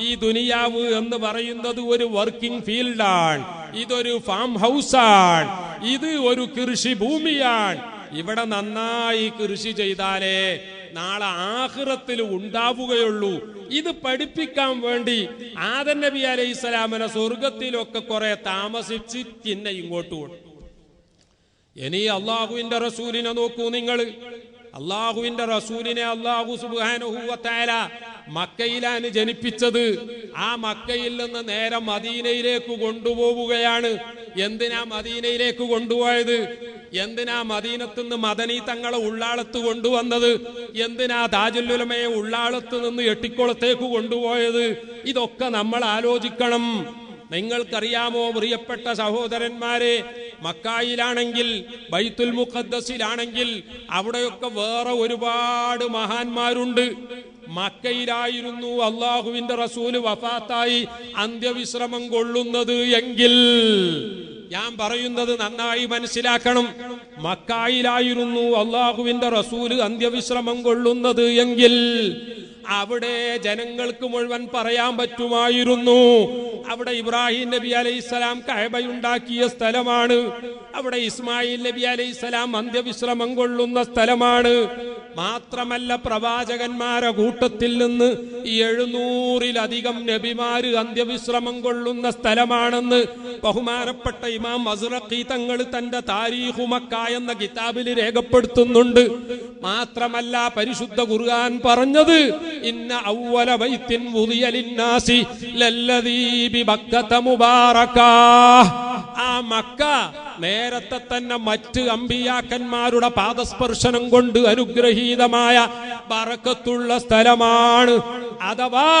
ഈ ദുനിയാവ് എന്ന് പറയുന്നത് ഒരു വർക്കിംഗ് ഫീൽഡാണ്, ഇതൊരു ഫാം ഹൗസാണ്, ഇത് ഒരു കൃഷി ഭൂമിയാണ്. ഇവിടെ നന്നായി കൃഷി ചെയ്താലേ നാളെ ആഖിറത്തിൽ ഉണ്ടാവുകയുള്ളൂ. ഇത് പഠിപ്പിക്കാൻ വേണ്ടി ആദം നബി അലൈഹിസ്സലാമിനെ സ്വർഗത്തിലൊക്കെ കുറെ താമസിച്ച് പിന്നെ ഇങ്ങോട്ട് കൊണ്ടു. ഇനി അള്ളാഹുവിന്റെ റസൂലിനെ നോക്കൂ നിങ്ങൾ. അള്ളാഹുവിന്റെ റസൂലിനെ അള്ളാഹു സുബ്ഹാനഹു വ തആല മക്കയിലാണ് ജനിപ്പിച്ചത്. ആ മക്കയിൽ നിന്ന് നേരെ മദീനയിലേക്ക് കൊണ്ടുപോവുകയാണ്. എന്തിനാ മദീനയിലേക്ക് കൊണ്ടുപോയത്? എന്തിനാ മദീനത്ത് നിന്ന് മദനി തങ്ങളെ ഉള്ളാളത്ത് കൊണ്ടുവന്നത്? എന്തിനാ താജുൽ ഉലമയെ ഉള്ളാളത്ത് നിന്ന് എട്ടിക്കുളത്തേക്ക് കൊണ്ടുപോയത്? ഇതൊക്കെ നമ്മൾ ആലോചിക്കണം. നിങ്ങൾക്കറിയാമോ പ്രിയപ്പെട്ട സഹോദരന്മാരെ, മക്കായിലാണെങ്കിൽ ബൈത്തുൽ മുഖദ്ദസിലാണെങ്കിൽ അവിടെയൊക്കെ വേറെ ഒരുപാട് മഹാന്മാരുണ്ട്. മക്കയിലായിരുന്നു അള്ളാഹുവിന്റെ റസൂല് വഫാത്തായി അന്ത്യവിശ്രമം കൊള്ളുന്നത് എങ്കിൽ, ഞാൻ പറയുന്നത് നന്നായി മനസ്സിലാക്കണം, മക്കായിലായിരുന്നു അള്ളാഹുവിന്റെ റസൂല് അന്ത്യവിശ്രമം കൊള്ളുന്നത് എങ്കിൽ അവിടെ ജനങ്ങൾക്ക് മുഴുവൻ പറയാൻ പറ്റുമായിരുന്നു, അവിടെ ഇബ്രാഹിം നബി അലൈഹിസ്സലാം കഅബയുണ്ടാക്കിയ സ്ഥലമാണ്, അവിടെ ഇസ്മായിൽ നബി അലൈഹിസ്സലാം അന്ത്യവിശ്രമം കൊള്ളുന്ന സ്ഥലമാണ്. മാത്രമല്ല പ്രവാചകന്മാരെ കൂട്ടത്തിൽ നിന്ന് 700-ലധികം നബിമാര് അന്ത്യവിശ്രമം കൊള്ളുന്ന സ്ഥലമാണെന്ന് ബഹുമാനപ്പെട്ട ഇമാം അസ്റഖി തങ്ങൾ തന്റെ താരീഖു മക്ക എന്ന കിതാബിൽ രേഖപ്പെടുത്തുന്നുണ്ട്. മാത്രമല്ല പരിശുദ്ധ ഖുർആൻ പറഞ്ഞത്, ഇന്ന അവ്വല ബൈത്തിൻ വുദിയ ലിന്നാസി ലല്ലദീ ബിബക്കത മുബാറകാ. ആ മക്ക നേരത്തെ തന്നെ മറ്റ് അമ്പിയാക്കന്മാരുടെ പാദസ്പർശനം കൊണ്ട് അനുഗ്രഹീതമായ ബറക്കത്തുള്ള സ്ഥലമാണ്. അഥവാ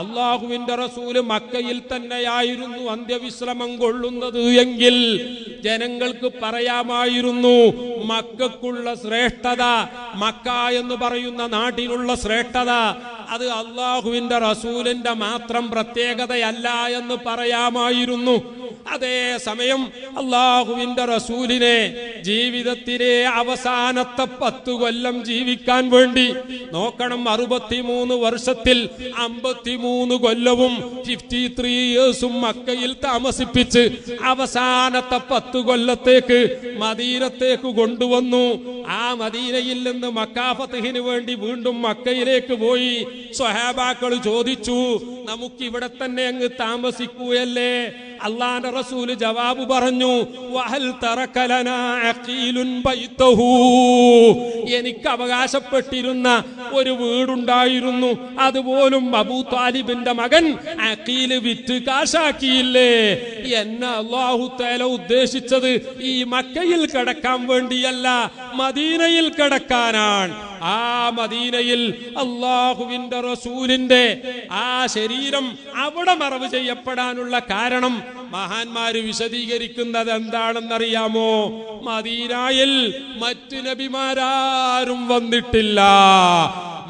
അള്ളാഹുവിന്റെ റസൂല് മക്കയിൽ തന്നെയായിരുന്നു അന്ത്യവിശ്രമം കൊള്ളുന്നത് എങ്കിൽ ജനങ്ങൾക്ക് പറയാമായിരുന്നു, മക്കക്കുള്ള ശ്രേഷ്ഠത, മക്ക എന്ന് പറയുന്ന നാട്ടിലുള്ള ശ്രേഷ്ഠത അത് അള്ളാഹുവിന്റെ റസൂലിന്റെ മാത്രം പ്രത്യേകതയല്ല എന്ന് പറയാമായിരുന്നു. അതേ സമയം അള്ളാഹുവിന്റെ റസൂലിനെ ജീവിതത്തിലെ അവസാനത്തെ 10 കൊല്ലം ജീവിക്കാൻ വേണ്ടി നോക്കണം, 63 വർഷത്തിൽ 53 കൊല്ലവും 53 ഇയേഴ്സും മക്കയിൽ താമസിപ്പിച്ച് അവസാനത്തെ 10 കൊല്ലത്തേക്ക് മദീനത്തേക്ക് കൊണ്ടുവന്നു. ആ മദീനയിൽ നിന്ന് മക്കാ ഫത്ഹിന് വേണ്ടി വീണ്ടും മക്കയിലേക്ക് പോയി. സ്വഹാബാക്കൾ ചോദിച്ചു, നമുക്ക് ഇവിടെ തന്നെ അങ്ങ് താമസിക്കുകയല്ലേ? അല്ലാഹുവിന്റെ റസൂൽ ജവാബ് പറഞ്ഞു, വഹൽ തറക ലനാ അഖീലുൻ ബൈതഹു. എനിക്ക് അവകാശപ്പെട്ടിരുന്ന ഒരു വീടുണ്ടായിരുന്നു, അതുപോലും അബൂ താലിബിന്റെ മകൻ അഖീൽ വിറ്റ് കാശാക്കിയില്ലേ? എന്നെ അല്ലാഹു തആല ഉദ്ദേശിച്ചത് ഈ മക്കയിൽ കിടക്കാൻ വേണ്ടിയല്ല, മദീനയിൽ കിടക്കാനാണ്. ആ മദീനയിൽ അല്ലാഹുവിന്റെ റസൂലിന്റെ ആ ശരീരം അവിടെ മറവ് ചെയ്യപ്പെടാനുള്ള കാരണം മഹാന്മാര് വിശദീകരിക്കുന്നത് എന്താണെന്നറിയാമോ? മദീനയിൽ മറ്റു നബിമാരാരും വന്നിട്ടില്ല.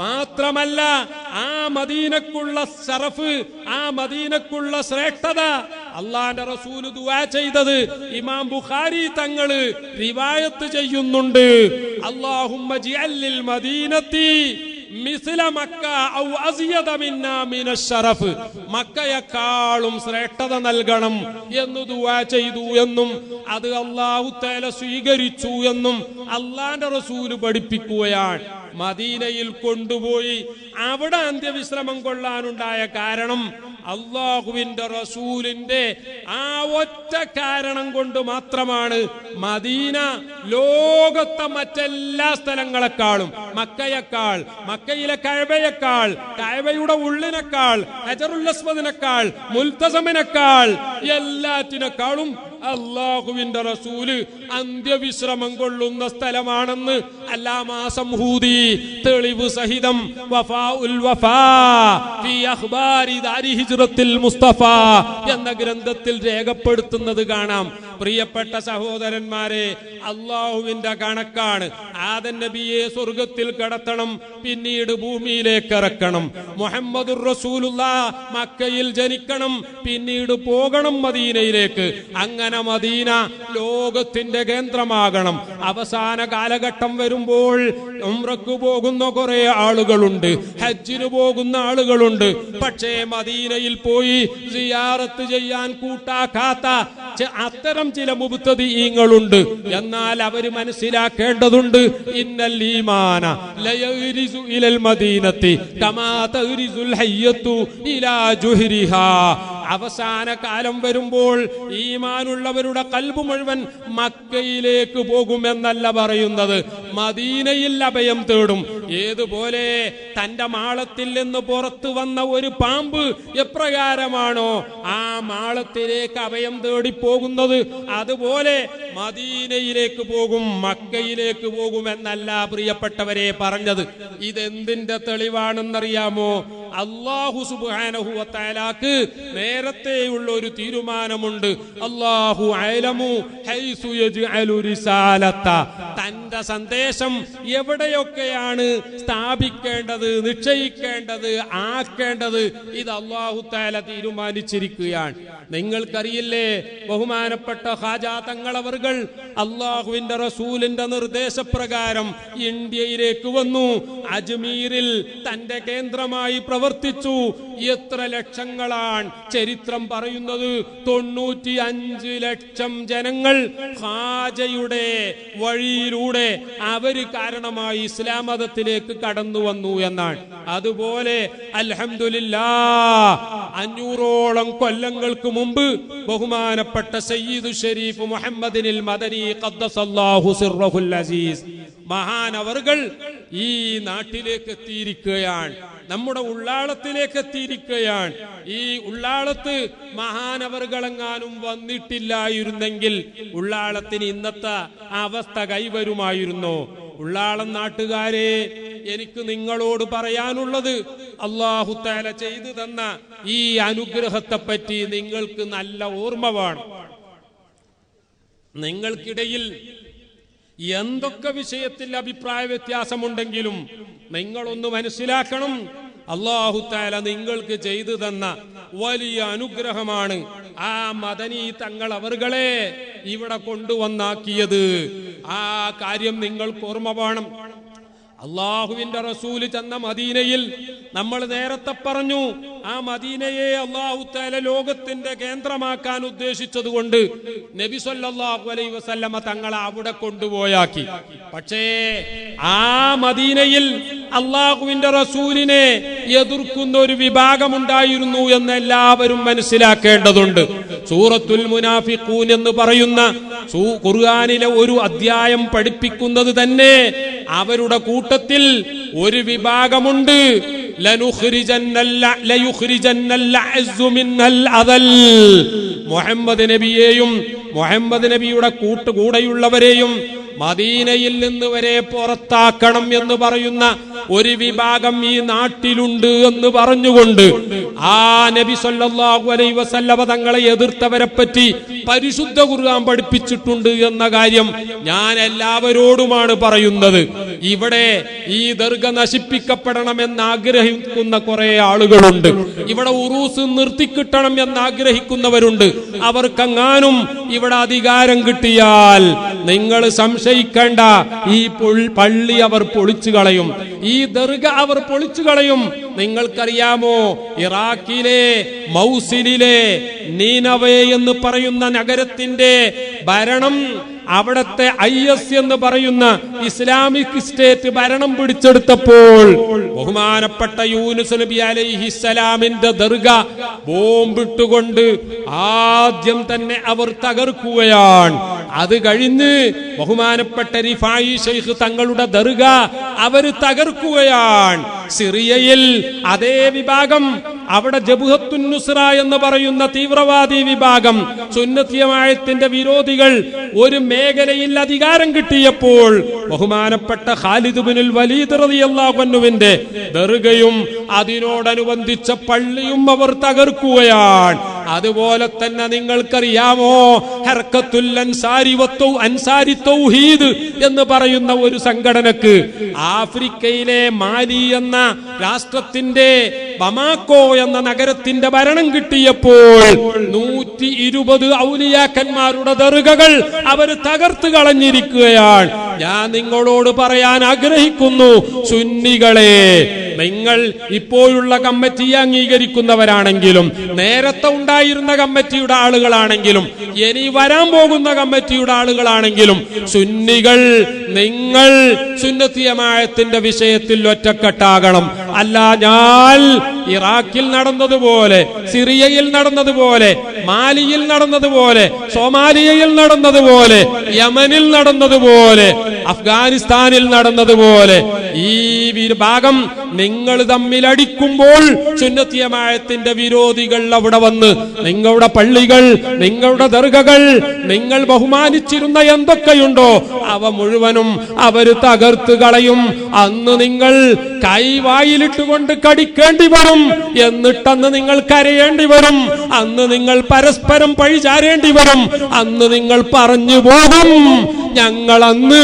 മാത്രമല്ല ആ മദീനക്കുള്ള ശറഫ്, ആ മദീനക്കുള്ള ശ്രേഷ്ഠത അള്ളാന്റെ റസൂല് ദുആ ചെയ്തത് ഇമാം ബുഖാരി തങ്ങള് റിവായത്ത് ചെയ്യുന്നുണ്ട്. അല്ലാഹുമ്മ ജിഅൽ മദീനത്തി മിസ്ല മക്ക ഔ അസിയദ മിന്നാ മിനശ്ശറഫ്, മക്കയെക്കാളും ശ്രേഷ്ഠത നൽകണം എന്ന് ദുആ ചെയ്തു എന്നും അത് അല്ലാഹു തആല സ്വീകരിച്ചു എന്നും അള്ളാന്റെ റസൂല് പഠിപ്പിക്കുകയാണ്. മദീനയിൽ കൊണ്ടുപോയി അവിടെ അന്ത്യവിശ്രമം കൊള്ളാനുണ്ടായ കാരണം അല്ലാഹുവിന്റെ റസൂലിന്റെ ആ ഒറ്റ കാരണം കൊണ്ട് മാത്രമാണ് മദീന ലോകത്തെ മറ്റെല്ലാ സ്ഥലങ്ങളെക്കാളും, മക്കയേക്കാൾ, മക്കയിലെ കഅബയേക്കാൾ, കഅബയുടെ ഉള്ളിനേക്കാൾ, ഹജറുൽ അസ്വദിനേക്കാൾ, മുൽതസമിനേക്കാൾ, എല്ലാറ്റിനേക്കാളും അല്ലാഹുവിന്റെ റസൂല് അന്ത്യവിശ്രമം കൊള്ളുന്ന സ്ഥലമാണെന്ന് അല്ലാമാ സംഹൂദി തെളിവ് സഹിതം വഫാഉൽ വഫാ ഫീ അഖ്ബാരി ദാരി ഹിജ്റത്തിൽ മുസ്തഫ എന്ന ഗ്രന്ഥത്തിൽ രേഖപ്പെടുത്തുന്നത് കാണാം. പ്രിയപ്പെട്ട സഹോദരന്മാരെ, അല്ലാഹുവിന്റെ കണക്കാണ്. ആദം നബിയെ സ്വർഗത്തിൽ കടത്തണം, പിന്നീട് ഭൂമിയിലേക്ക് ഇറക്കണം. മുഹമ്മദുർ റസൂലുള്ളാഹ് മക്കയിൽ ജനിക്കണം, പിന്നീട് പോകണം മദീനയിലേക്ക്. അങ്ങനെ മദീന ലോകത്തിന്റെ കേന്ദ്രമാകണം. അവസാന കാലഘട്ടം വരുമ്പോൾ ഉംറക്ക് പോകുന്ന കുറെ ആളുകളുണ്ട്, ഹജ്ജിന് പോകുന്ന ആളുകളുണ്ട്. പക്ഷേ മദീനയിൽ പോയി സിയാറത്ത് ചെയ്യാൻ കൂട്ടാക്കാത്ത അത്തരം ചില മുബ്തദീങ്ങളുണ്ട്. എന്നാൽ അവര് മനസ്സിലാക്കേണ്ടതുണ്ട്, ഇന്നൽ ഈമാന ലയഗ്രിസു ഇലൽ മദീനത്തി കമാ തഗ്രിസുൽ ഹയ്യത്തു ഇലാ ജുഹ്രിഹാ. അവസാന കാലം വരുമ്പോൾ ഈമാനുള്ളവരുടെ ഖൽബ് മുഴുവൻ മക്കയിലേക്ക് പോകുമെന്നല്ല പറയുന്നത്, മദീനയിൽ അഭയം തേടും. ഏതുപോലെ തന്റെ മാളത്തിൽ നിന്ന് പുറത്തു വന്ന ഒരു പാമ്പ് എപ്രകാരമാണോ ആ മാളത്തിലേക്ക് അഭയം തേടി പോകുന്നത്, അതുപോലെ മദീനയിലേക്ക് പോകും, മക്കയിലേക്ക് പോകുമെന്നല്ല പ്രിയപ്പെട്ടവരെ പറഞ്ഞത്. ഇതെന്തിന്റെ തെളിവാണെന്നറിയാമോ? അല്ലാഹു സുബ്ഹാനഹു വ തആലാക്ക് നേരത്തെയുള്ള ഒരു തീരുമാനമുണ്ട്. അല്ലാഹു അഅലമു ഹൈസു യജ്അലു റിസാലത, തന്റെ സന്ദേശം എവിടെയൊക്കെയാണ് സ്ഥാപിക്കേണ്ടത്, നിശ്ചയിക്കേണ്ടത്, ആക്കേണ്ടത്, ഇത് അല്ലാഹു തആല തീരുമാനിച്ചിരിക്കുകയാണ്. നിങ്ങൾക്കറിയില്ലേ, ബഹുമാനപ്പെട്ട ഖാജാ തങ്ങളവർകൾ അല്ലാഹുവിന്റെ റസൂലിന്റെ നിർദ്ദേശപ്രകാരം ഇന്ത്യയിലേക്ക് വന്നു. അജ്മീരിൽ തന്റെ കേന്ദ്രമായി പ്രവർത്തിച്ചു. എത്ര ലക്ഷങ്ങളാണ് ചരിത്രം പറയുന്നത്? 95 ലക്ഷം ജനങ്ങൾ ഖാജയുടെ വഴിയിലൂടെ അവര് കാരണമായി ഇസ്ലാം മതത്തിലേക്ക് കടന്നു വന്നു എന്നാണ്. അതുപോലെ അൽഹംദുലില്ലാഹ് 500ഓളം കൊല്ലങ്ങൾക്ക് മുമ്പ് ബഹുമാനപ്പെട്ട സയ്യിദു ഷരീഫ് മുഹമ്മദിനിൽ മദനി ഖദ്ദസല്ലാഹു സിർറഹുൽ അസീസ് മഹാനവർകൾ ഈ നാട്ടിലേക്ക് എത്തിയിരിക്കുകയാണ്, നമ്മുടെ ഉള്ളാളത്തിലേക്ക് എത്തിയിരിക്കുകയാണ്. ഈ ഉള്ളാളത്ത് മഹാനവർകളെങ്ങാനും വന്നിട്ടില്ലായിരുന്നെങ്കിൽ ഉള്ളാളത്തിന് ഇന്നത്തെ അവസ്ഥ കൈവരുമായിരുന്നോ? ഉള്ളാളം നാട്ടുകാരെ, എനിക്ക് നിങ്ങളോട് പറയാനുള്ളത്, അല്ലാഹു തആല ചെയ്തു തന്ന ഈ അനുഗ്രഹത്തെ പറ്റി നിങ്ങൾക്ക് നല്ല ഓർമ്മ വേണം. നിങ്ങൾക്കിടയിൽ എന്തൊക്കെ വിഷയത്തിൽ അഭിപ്രായ വ്യത്യാസമുണ്ടെങ്കിലും നിങ്ങളൊന്ന് മനസ്സിലാക്കണം, അല്ലാഹു തആല നിങ്ങൾക്ക് ചെയ്തു തന്ന വലിയ അനുഗ്രഹമാണ് ആ മദനി തങ്ങൾ അവർകളെ ഇവിടെ കൊണ്ടുവന്നാക്കിയത്. ആ കാര്യം നിങ്ങൾക്ക് ഓർമ്മ വേണം. അള്ളാഹുവിന്റെ റസൂല് ചെന്ന മദീനയിൽ നമ്മൾ നേരത്തെ പറഞ്ഞു, ആ മദീനയെ അല്ലാഹു തആല ലോകത്തിന്റെ കേന്ദ്രമാക്കാൻ ഉദ്ദേശിച്ചത് കൊണ്ട് നബി സല്ലല്ലാഹു അലൈഹി വസല്ലമ തങ്ങളെ അവിടെ കൊണ്ടുപോയാക്കി. പക്ഷേ ആ മദീനയിൽ അള്ളാഹുവിന്റെ റസൂലിനെ എതിർക്കുന്ന ഒരു വിഭാഗമുണ്ടായിരുന്നു എന്ന് എല്ലാവരും മനസ്സിലാക്കേണ്ടതുണ്ട്. സൂറത്തുൽ മുനാഫിഖൂൻ എന്ന് പറയുന്ന ഖുർആനിലെ ഒരു അധ്യായം പഠിപ്പിക്കുന്നത് തന്നെ അവരുടെ കൂട്ടത്തിൽ ഒരു വിഭാഗമുണ്ട്. മുഹമ്മദ് നബിയെയും മുഹമ്മദ് നബിയുടെ കൂടെയുള്ളവരെയും മദീനയിൽ നിന്ന് വരെ പുറത്താക്കണം എന്ന് പറയുന്ന ഒരു വിഭാഗം ഈ നാട്ടിലുണ്ട് എന്ന് പറഞ്ഞുകൊണ്ട് ആ നബി സല്ലല്ലാഹു അലൈഹി വസല്ലമ തങ്ങളെ എതിർത്തവരെ പറ്റി പരിശുദ്ധ ഖുർആൻ പഠിപ്പിച്ചിട്ടുണ്ട് എന്ന കാര്യം ഞാൻ എല്ലാവരോടുമാണ് പറയുന്നത്. ഇവിടെ ഈ ദർഗ നശിപ്പിക്കപ്പെടണമെന്ന് ആഗ്രഹിക്കുന്ന കുറെ ആളുകളുണ്ട്. ഇവിടെ ഉറൂസ് നിർത്തിക്കിട്ടണം എന്ന് ആഗ്രഹിക്കുന്നവരുണ്ട്. അവർക്കെങ്ങാനും ഇവിടെ അധികാരം കിട്ടിയാൽ നിങ്ങൾ സംശയിക്കേണ്ട, ഈ പള്ളി അവർ പൊളിച്ചു കളയും, ഈ ദർഗ അവർ പൊളിച്ചു കളയും. നിങ്ങൾക്കറിയാമോ, ഇറാഖിലെ മൗസിലിലെ നീനവേ എന്ന് പറയുന്ന നഗരത്തിന്റെ ഭരണം അവിടത്തെ IS എന്ന് പറയുന്ന ഇസ്ലാമിക് സ്റ്റേറ്റ് ഭരണം പിടിച്ചെടുത്തപ്പോൾ ബഹുമാനപ്പെട്ട യൂനുസ് നബി അലൈഹിസ്സലാമിന്റെ ദർഗ ബോംബിട്ടുകൊണ്ട് ആദ്യം തന്നെ അവർ തകർക്കുകയാണ്. അത് കഴിഞ്ഞ് ബഹുമാനപ്പെട്ട റിഫായി ശൈഖ് തങ്ങളുടെ ദർഗ അവർ തകർക്കുകയാണ്. സിറിയയിൽ അതേ വിഭാഗം, അവിടെ ജബഹത്തുൻ നുസ്ര എന്ന് പറയുന്ന തീവ്രവാദി വിഭാഗം, സുന്നത്തി ജമാഅത്തിന്റെ വിരോധികൾ ഒരു മേഖലയിൽ അധികാരം കിട്ടിയപ്പോൾ ബഹുമാനപ്പെട്ട ഖാലിദ് ഇബ്നുൽ വലീദ് റളിയല്ലാഹു അൻഹുവിന്റെ ദർഗയും അതിനോടനുബന്ധിച്ച പള്ളിയും അവർ തകർക്കുകയാണ്. അതുപോലെ തന്നെ നിങ്ങൾക്കറിയാമോ, ഹർക്കത്തുൽ അൻസാരി തൗഹീദ് എന്ന് പറയുന്ന ഒരു സംഘടനക്ക് ആഫ്രിക്കയിലെ മാലി എന്ന രാഷ്ട്രത്തിന്റെ ബമാക്കോ എന്ന നഗരത്തിന്റെ ഭരണം കിട്ടിയപ്പോൾ 120 ഔലിയാക്കന്മാരുടെ ദർഗകൾ അവർ തകർത്ത് കളഞ്ഞിരിക്കുകയാണ്. ഞാൻ നിങ്ങളോട് പറയാൻ ആഗ്രഹിക്കുന്നു, സുന്നികളെ, നിങ്ങൾ ഇപ്പോഴുള്ള കമ്മിറ്റി അംഗീകരിക്കുന്നവരാണെങ്കിലും നേരത്തെ ഉണ്ടായിരുന്ന കമ്മിറ്റിയുടെ ആളുകളാണെങ്കിലും ഇനി വരാൻ പോകുന്ന കമ്മിറ്റിയുടെ ആളുകളാണെങ്കിലും സുന്നികൾ, നിങ്ങൾ സുന്നത്തി ജമാഅത്തിന്റെ വിഷയത്തിൽ ഒറ്റക്കെട്ടാകണം. അല്ല ഞാൻ ഇറാഖിൽ നടന്നതുപോലെ, സിറിയയിൽ നടന്നതുപോലെ, മാലിയിൽ നടന്നതുപോലെ, സോമാലിയയിൽ നടന്നതുപോലെ, യമനിൽ നടന്നതുപോലെ, അഫ്ഗാനിസ്ഥാനിൽ നടന്നതുപോലെ ഈ വിഭാഗം നിങ്ങൾ തമ്മിൽ അടിക്കുമ്പോൾ സുന്നത്തി ജമാഅത്തിന്റെ വിരോധികൾ അവിടെ വന്ന് നിങ്ങളുടെ പള്ളികൾ, നിങ്ങളുടെ ദർഗകൾ, നിങ്ങൾ ബഹുമാനിച്ചിരുന്ന എന്തൊക്കെയുണ്ടോ അവ മുഴുവനും അവർ തകർത്ത് കളയും. അന്ന് നിങ്ങൾ കൈവായിലിട്ടുകൊണ്ട് കടിക്കേണ്ടി വരും, എന്നിട്ടന്ന് നിങ്ങൾ കരയേണ്ടി വരും, അന്ന് നിങ്ങൾ പരസ്പരം പഴിചാരേണ്ടി വരും, അന്ന് നിങ്ങൾ പറഞ്ഞു പോകും, ഞങ്ങൾ അന്ന്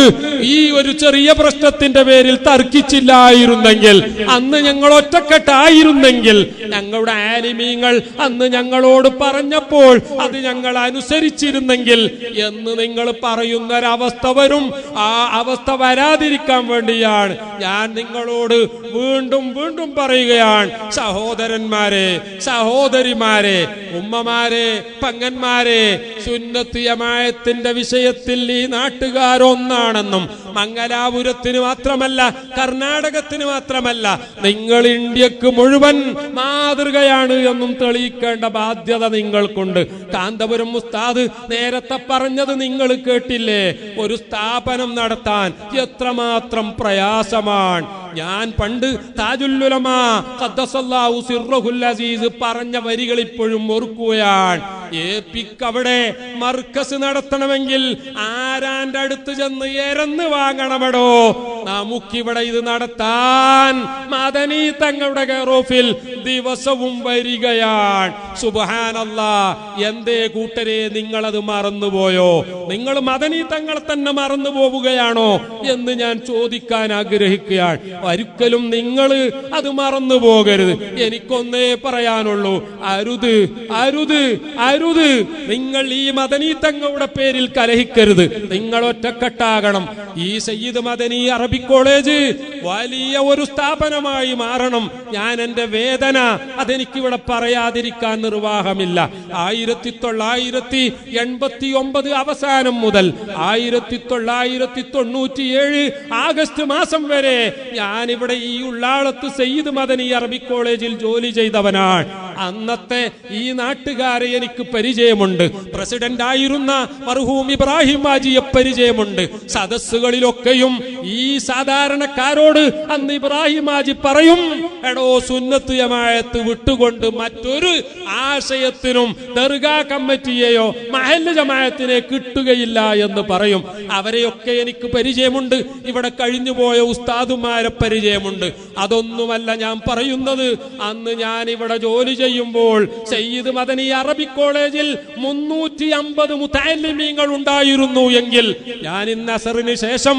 ഈ ഒരു ചെറിയ പ്രശ്നത്തിന്റെ പേരിൽ തർക്കിച്ചില്ലായിരുന്നെങ്കിൽ, അന്ന് ഞങ്ങൾ ഒറ്റക്കെട്ടായിരുന്നെങ്കിൽ, ഞങ്ങളുടെ ആലിമീങ്ങൾ അന്ന് ഞങ്ങളോട് പറഞ്ഞപ്പോൾ അത് ഞങ്ങൾ അനുസരിച്ചിരുന്നെങ്കിൽ എന്ന് നിങ്ങൾ പറയുന്നൊരവസ്ഥ വരും. ആ അവസ്ഥ വരാതിരിക്കാൻ വേണ്ടിയാണ് ഞാൻ നിങ്ങളോട് വീണ്ടും വീണ്ടും പറയുകയാണ്, സഹോദരന്മാരെ, സഹോദരിമാരെ, ഉമ്മമാരെ, പങ്ങന്മാരെ, സുന്നത്ത് ജമാഅത്തിന്റെ വിഷയത്തിൽ ഈ നാട്ടുകാരൊന്നാണെന്നും മംഗലാപുരത്തിന് മാത്രമല്ല, കർണാടകത്തിന് മാത്രമല്ല, നിങ്ങൾ ഇന്ത്യക്ക് മുഴുവൻ മാതൃകയാണ് എന്നും തെളിയിക്കേണ്ട ബാധ്യത നിങ്ങൾക്കുണ്ട്. കാന്തപുരം ഉസ്താദ് നേരത്തെ പറഞ്ഞത് നിങ്ങൾ കേട്ടില്ലേ? ഒരു സ്ഥാപനം നടത്താൻ എത്രമാത്രം പ്രയാസമാണ്. ഞാൻ പണ്ട് താജുൽ ഉലമാ ഖദ്ദസല്ലാഹു സിർറഹുൽ അസീസ് പറഞ്ഞ വരികൾ ഇപ്പോഴും ഓർക്കുകയാണ്. ഏപിക്ക് അവിടെ മർക്കസ് നടത്തണമെങ്കിൽ ആരാന്റെ അടുത്ത് ചെന്ന് എരന്ന് വാങ്ങണമെടോ. നമുക്കിവിടെ ഇത് നടത്താൻ മദനി തങ്ങളുടെ കെയറോഫിൽ ദിവസവും വരികയാണ്. സുബ്ഹാനല്ലാഹ്, എന്തേ കൂട്ടരെ നിങ്ങളത് മറന്നുപോയോ? നിങ്ങൾ മദനി തങ്ങളെ തന്നെ മറന്നു പോവുകയാണോ എന്ന് ഞാൻ ചോദിക്കാൻ ആഗ്രഹിക്കുകയാണ്. ഒരിക്കലും നിങ്ങൾ അത് മറന്നു പോകരുത്. എനിക്കൊന്നേ പറയാനുള്ളൂ, അരുത്, അരുത്, അരുത്. നിങ്ങൾ ഈ മദനി തങ്ങളുടെ പേരിൽ കലഹിക്കരുത്. നിങ്ങൾ ഒറ്റക്കെട്ടാകണം. ഈ സയ്യിദ് മദനി അറബിക് കോളേജ് വലിയ ഒരു സ്ഥാപനമായി മാറണം. ഞാൻ എന്റെ വേദന അതെനിക്കിവിടെ പറയാതിരിക്കാൻ നിർവാഹമില്ല. 1989 അവസാനം മുതൽ 1997 ആഗസ്റ്റ് മാസം വരെ ഞാനിവിടെ ഈ ഉള്ളാളത്ത് സയ്യിദ് മദനി അറബിക് കോളേജിൽ ജോലി ചെയ്തവനാണ്. അന്നത്തെ ഈ നാട്ടുകാരെ എനിക്ക് പരിചയമുണ്ട്. പ്രസിഡന്റ് ആയിരുന്ന മർഹൂം ഇബ്രാഹിം ഹാജിയെ പരിചയമുണ്ട്. സദസ്സുകളിലൊക്കെയും ഈ സാധാരണക്കാരോട് അന്ന് ഇബ്രാഹിം ഹാജി പറയും, എടോ സുന്നത്ത് ജമാഅത്ത് വിട്ടുകൊണ്ട് മറ്റൊരു ആശയത്തിനും ദർഗാ കമ്മിറ്റിയെയോ മഹല്ല് ജമാഅത്തിനെ കിട്ടുകയില്ല എന്ന് പറയും. അവരെയൊക്കെ എനിക്ക് പരിചയമുണ്ട്. ഇവിടെ കഴിഞ്ഞുപോയ ഉസ്താദുമാരെ പരിചയമുണ്ട്. അതൊന്നുമല്ല ഞാൻ പറയുന്നത്. അന്ന് ഞാൻ ഇവിടെ ജോലി ചെയ്യുമ്പോൾ സയ്യിദ് മദനി അറബിക് കോളേജിൽ 350 മുതഅല്ലിമീങ്ങൾ ഉണ്ടായിരുന്നു എങ്കിൽ ഞാൻ ഇന്ന് അസറിന് ശേഷം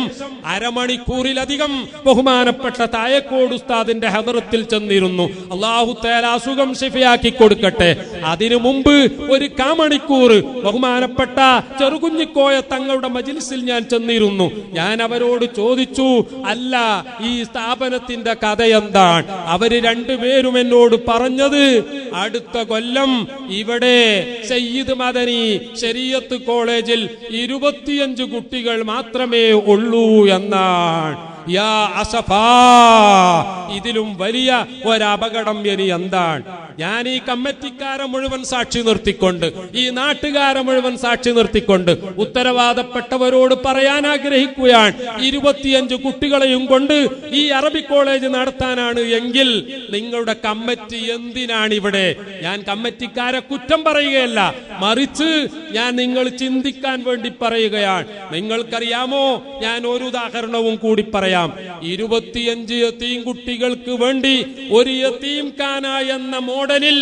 അരമണിക്കൂറിലധികം ബഹുമാനപ്പെട്ട തായക്കോട് ഉസ്താദിന്റെ ഹദറത്തിൽ ചെന്നിരുന്നു. അല്ലാഹു തആല അസുഖം ശിഫയാക്കി കൊടുക്കട്ടെ. അതിനു മുമ്പ് ഒരു കാമണിക്കൂർ ബഹുമാനപ്പെട്ട ചെറുകുഞ്ഞിക്കോയ തങ്ങളുടെ മജ്ലിസിൽ ഞാൻ ചെന്നിരുന്നു. ഞാൻ അവരോട് ചോദിച്ചു, അല്ല ഈ സ്ഥാപനത്തിന്റെ കഥ എന്താണ്? അവര് രണ്ടുപേരും എന്നോട് പറഞ്ഞത്, അടുത്ത കൊല്ലം ഇവിടെ സയ്യിദ് മദനി ശരീഅത്ത് കോളേജിൽ 25 കുട്ടികൾ മാത്രമേ ഉള്ളൂ എന്നാണ്. യാ അസഫാ, ഇതിലും വലിയ ഒരപകടം ഇനി എന്താണ്? ഞാൻ ഈ കമ്മിറ്റിക്കാരെ മുഴുവൻ സാക്ഷി നിർത്തിക്കൊണ്ട്, ഈ നാട്ടുകാരെ മുഴുവൻ സാക്ഷി നിർത്തിക്കൊണ്ട് ഉത്തരവാദപ്പെട്ടവരോട് പറയാൻ ആഗ്രഹിക്കുകയാണ്, 25 കുട്ടികളെയും കൊണ്ട് ഈ അറബിക് കോളേജ് നടത്താനാണ് എങ്കിൽ നിങ്ങളുടെ കമ്മിറ്റി എന്തിനാണ് ഇവിടെ? ഞാൻ കമ്മിറ്റിക്കാരെ കുറ്റം പറയുകയല്ല, മറിച്ച് ഞാൻ നിങ്ങൾ ചിന്തിക്കാൻ വേണ്ടി പറയുകയാണ്. നിങ്ങൾക്കറിയാമോ, ഞാൻ ഒരു ഉദാഹരണവും കൂടി പറയാം. 25 യതീം കുട്ടികൾക്ക് വേണ്ടി ഒരു യതീം ഖാന എന്ന മോഡലിൽ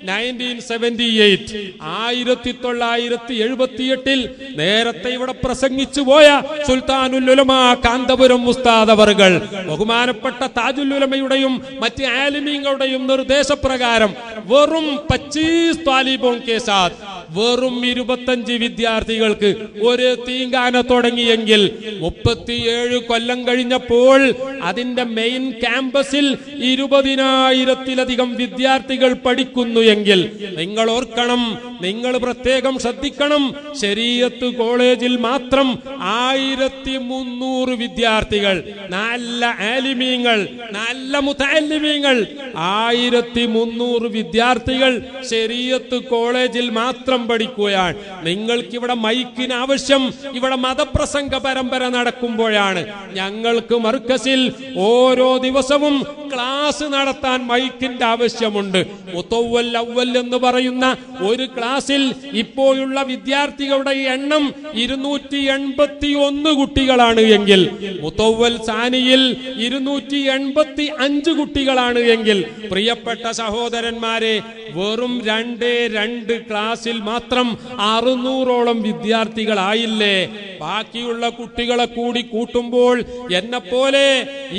1978 നേരത്തെ ഇവിടെ പ്രസംഗിച്ചു പോയ സുൽത്താനുൽ ഉലമാ കാന്തപുരം ഉസ്താദ് അവർകൾ ബഹുമാനപ്പെട്ട താജുൽ ഉലമയുടെയും മറ്റ് ആലിമീങ്ങളുടെയും നിർദ്ദേശപ്രകാരം വെറും 25 താലിബോं के साथ വെറും 25 വിദ്യാർത്ഥികൾക്ക് ഒരു തീങ്കാന തുടങ്ങിയെങ്കിൽ 37 കൊല്ലം കഴിഞ്ഞപ്പോൾ അതിന്റെ മെയിൻ ക്യാമ്പസിൽ 20,000-ലധികം വിദ്യാർത്ഥികൾ പഠിക്കുന്നു എങ്കിൽ നിങ്ങൾ ഓർക്കണം, നിങ്ങൾ പ്രത്യേകം ശ്രദ്ധിക്കണം, ശരീഅത്ത് കോളേജിൽ മാത്രം 1300 വിദ്യാർത്ഥികൾ, നല്ല ആലിമീങ്ങൾ, നല്ല മുതഅല്ലിമീങ്ങൾ, 1300 വിദ്യാർത്ഥികൾ ശരീഅത്ത് കോളേജിൽ മാത്രം പഠിക്കുകയാണ്. നിങ്ങൾക്ക് ഇവിടെ മൈക്കിന് ആവശ്യം ഇവിടെ മതപ്രസംഗ പരമ്പര നടക്കുമ്പോഴാണ്. ഞങ്ങൾക്ക് മർക്കസിൽ ഓരോ ദിവസവും ക്ലാസ് നടത്താൻ മൈക്കിന്റെ ആവശ്യമുണ്ട്. മുതവ്വൽ അവ്വൽ എന്ന് പറയുന്ന ഒരു ക്ലാസ്സിൽ ഇപ്പോഴുള്ള വിദ്യാർത്ഥികളുടെ എണ്ണം 281 കുട്ടികളാണ് എങ്കിൽ മുതവ്വൽ സാനിയിൽ 285 കുട്ടികളാണ് എങ്കിൽ പ്രിയപ്പെട്ട സഹോദരന്മാരെ, വെറും 2 ക്ലാസ്സിൽ മാത്രം 600ഓളം വിദ്യാർത്ഥികളായില്ലേ? ബാക്കിയുള്ള കുട്ടികളെ കൂടി കൂട്ടുമ്പോൾ എന്നെപ്പോലെ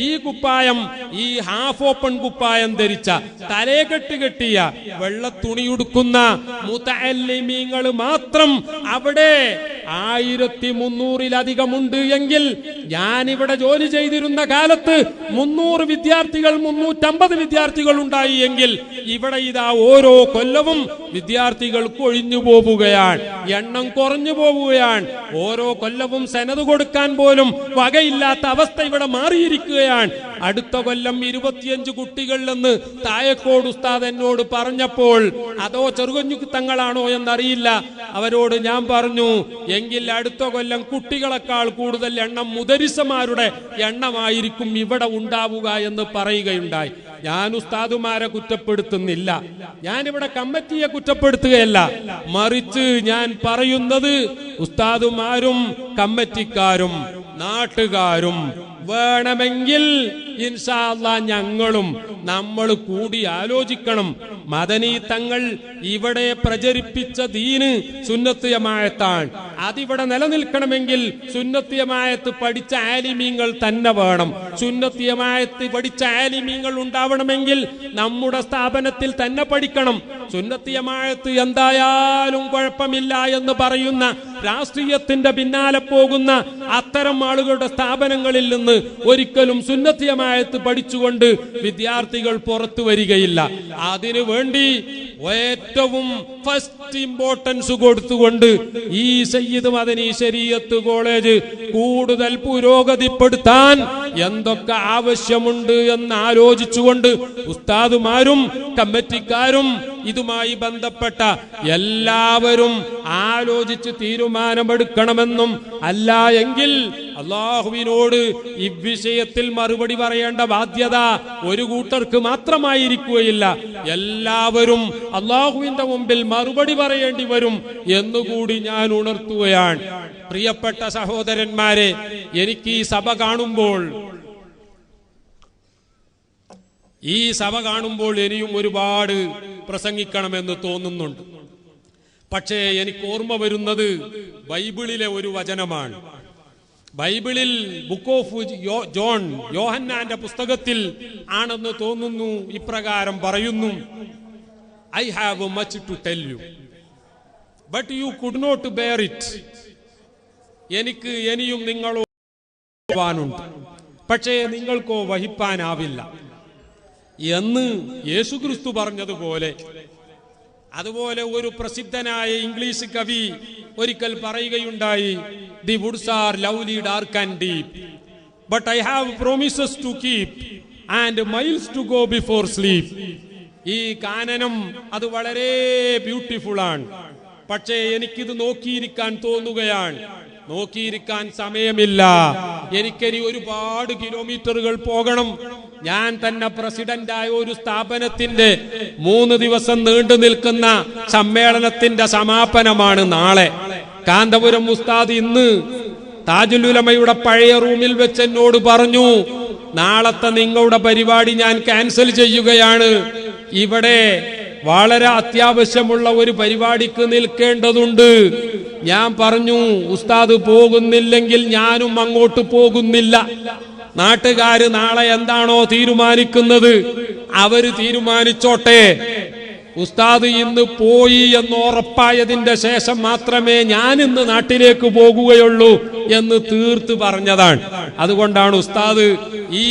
ഈ കുപ്പായം, ഈ ഹാഫ് ഓപ്പൺ കുപ്പായം ധരിച്ച, തലേകെട്ട് കെട്ടിയ, വെള്ള തുണിയുടുക്കുന്ന മുതഅല്ലിമീങ്ങൾ മാത്രം അവിടെ 1300-ലധികമുണ്ട് എങ്കിൽ ഞാനിവിടെ ജോലി ചെയ്തിരുന്ന കാലത്ത് 300 വിദ്യാർത്ഥികൾ, 350 വിദ്യാർത്ഥികൾ ഉണ്ടായി എങ്കിൽ ഇവിടെ ഇതാ ഓരോ കൊല്ലവും വിദ്യാർത്ഥികൾ കൊഴിഞ്ഞു പോവുകയാണ്, എണ്ണം കുറഞ്ഞു പോവുകയാണ്. ഓരോ കൊല്ലവും സനത് കൊടുക്കാൻ പോലും വകയില്ലാത്ത അവസ്ഥ ഇവിടെ മാറിയിരിക്കുകയാണ്. അടുത്ത കൊല്ലം 25 കുട്ടികളിലെന്ന് തായക്കോട് ഉസ്താദ് എന്നോട് പറഞ്ഞപ്പോൾ, അതോ ചെറുകുഞ്ഞു തങ്ങളാണോ എന്നറിയില്ല, അവരോട് ഞാൻ പറഞ്ഞു, എങ്കിൽ അടുത്ത കൊല്ലം കുട്ടികളെക്കാൾ കൂടുതൽ എണ്ണം മുദരിസമാരുടെ എണ്ണമായിരിക്കും ഇവിടെ ഉണ്ടാവുക എന്ന് പറയുകയുണ്ടായി. ഞാൻ ഉസ്താദുമാരെ കുറ്റപ്പെടുത്തുന്നില്ല, ഞാനിവിടെ കമ്മിറ്റിയെ കുറ്റപ്പെടുത്തുകയല്ല, മറിച്ച് ഞാൻ പറയുന്നത് ഉസ്താദുമാരും കമ്മിറ്റിക്കാരും നാട്ടുകാരും വേണമെങ്കിൽ ഇൻഷാ അല്ലാഹ് ഞങ്ങളും നമ്മൾ കൂടി ആലോചിക്കണം. മദനി തങ്ങൾ ഇവിടെ പ്രചരിപ്പിച്ച ദീന് സുന്നത്ത് ജമാഅത്താണ്. അതിവിടെ നിലനിൽക്കണമെങ്കിൽ സുന്നത്ത് ജമാഅത്ത് പഠിച്ച ആലിമീങ്ങൾ തന്നെ വേണം. സുന്നത്ത് ജമാഅത്ത് പഠിച്ച ആലിമീങ്ങൾ ഉണ്ടാവണമെങ്കിൽ നമ്മുടെ സ്ഥാപനത്തിൽ തന്നെ പഠിക്കണം. സുന്നത്ത് ജമാഅത്ത് എന്തായാലും കുഴപ്പമില്ല എന്ന് പറയുന്ന, രാഷ്ട്രീയത്തിന്റെ പിന്നാലെ പോകുന്ന അത്തരം ആളുകളുടെ സ്ഥാപനങ്ങളിൽ നിന്ന് ഒരിക്കലും സുന്നത്ത് ജമാഅത്ത് പഠിച്ചുകൊണ്ട് വിദ്യാർത്ഥികൾ പുറത്തു വരികയില്ല. അതിനു വേണ്ടി ഏറ്റവും ഫസ്റ്റ് ഇമ്പോർട്ടൻസ് കൊടുത്തുകൊണ്ട് ഈ സയ്യിദ് മദനി ശരീഅത്ത് കോളേജ് കൂടുതൽ പുരോഗതിപ്പെടുത്താൻ എന്തൊക്കെ ആവശ്യമുണ്ട് എന്ന് ആലോചിച്ചുകൊണ്ട് ഉസ്താദുമാരും കമ്മിറ്റിക്കാരും ഇതുമായി ബന്ധപ്പെട്ട എല്ലാവരും ആലോചിച്ച് തീരുമാനമെടുക്കണമെന്നും അല്ല എങ്കിൽ അള്ളാഹുവിനോട് ഈ വിഷയത്തിൽ മറുപടി പറയേണ്ട ബാധ്യത ഒരു കൂട്ടർക്ക് മാത്രമായിരിക്കുകയില്ല, എല്ലാവരും അള്ളാഹുവിന്റെ മുമ്പിൽ മറുപടി പറയേണ്ടി വരും എന്നുകൂടി ഞാൻ ഉണർത്തുകയാണ്. പ്രിയപ്പെട്ട സഹോദരന്മാരെ, എനിക്ക് ഈ സഭ കാണുമ്പോൾ ഇനിയും ഒരുപാട് പ്രസംഗിക്കണമെന്ന് തോന്നുന്നുണ്ട്. പക്ഷേ എനിക്ക് ഓർമ്മ വരുന്നത് ബൈബിളിലെ ഒരു വചനമാണ്. ബൈബിളിൽ ബുക്ക് ഓഫ് ജോൺ, യോഹന്നാന്റെ പുസ്തകത്തിൽ ആണെന്ന് തോന്നുന്നു, ഇപ്രകാരം പറയുന്നു: I have much to tell you, but you could not bear it. എനിക്ക് ഇനിയും നിങ്ങളോട് വഹിപ്പാനുണ്ട്, പക്ഷേ നിങ്ങൾക്കോ വഹിപ്പാനാവില്ല എന്ന് യേശുക്രിസ്തു പറഞ്ഞതുപോലെ. അതുപോലെ ഒരു പ്രസിദ്ധനായ ഇംഗ്ലീഷ് കവി ഒരിക്കൽ പറയുകയുണ്ടായി: The woods are lovely, dark and deep, but I have promises to keep and miles to go before sleep. ഈ കാനനം അത് വളരെ ബ്യൂട്ടിഫുൾ ആണ്, പക്ഷേ എനിക്കിത് നോക്കിയിരിക്കാൻ തോന്നുകയാണ്, നോക്കിയിരിക്കാൻ സമയമില്ല, എനിക്കിനി ഒരുപാട് കിലോമീറ്ററുകൾ പോകണം. ഞാൻ തന്നെ പ്രസിഡന്റായ ഒരു സ്ഥാപനത്തിന്റെ 3 ദിവസം നീണ്ടു നിൽക്കുന്ന സമ്മേളനത്തിന്റെ സമാപനമാണ് നാളെ. കാന്തപുരം ഉസ്താദ് ഇന്ന് താജുൽ ഉലമയുടെ പഴയ റൂമിൽ വെച്ച് എന്നോട് പറഞ്ഞു, നാളത്തെ നിങ്ങളുടെ പരിപാടി ഞാൻ ക്യാൻസൽ ചെയ്യുകയാണ്, ഇവിടെ വളരെ അത്യാവശ്യമുള്ള ഒരു പരിപാടിക്ക് നിൽക്കേണ്ടതുണ്ട്. ഞാൻ പറഞ്ഞു, ഉസ്താദ് പോകുന്നില്ലെങ്കിൽ ഞാനും അങ്ങോട്ട് പോകുന്നില്ല. നാട്ടുകാര് നാളെ എന്താണോ തീരുമാനിക്കുന്നത് അവര് തീരുമാനിച്ചോട്ടെ. ഉസ്താദ് ഇന്ന് പോയി എന്ന് ഉറപ്പായതിന്റെ ശേഷം മാത്രമേ ഞാൻ ഇന്ന് നാട്ടിലേക്ക് പോകുകയുള്ളൂ എന്ന് തീർത്ത് പറഞ്ഞതാണ്. അതുകൊണ്ടാണ് ഉസ്താദ് ഈ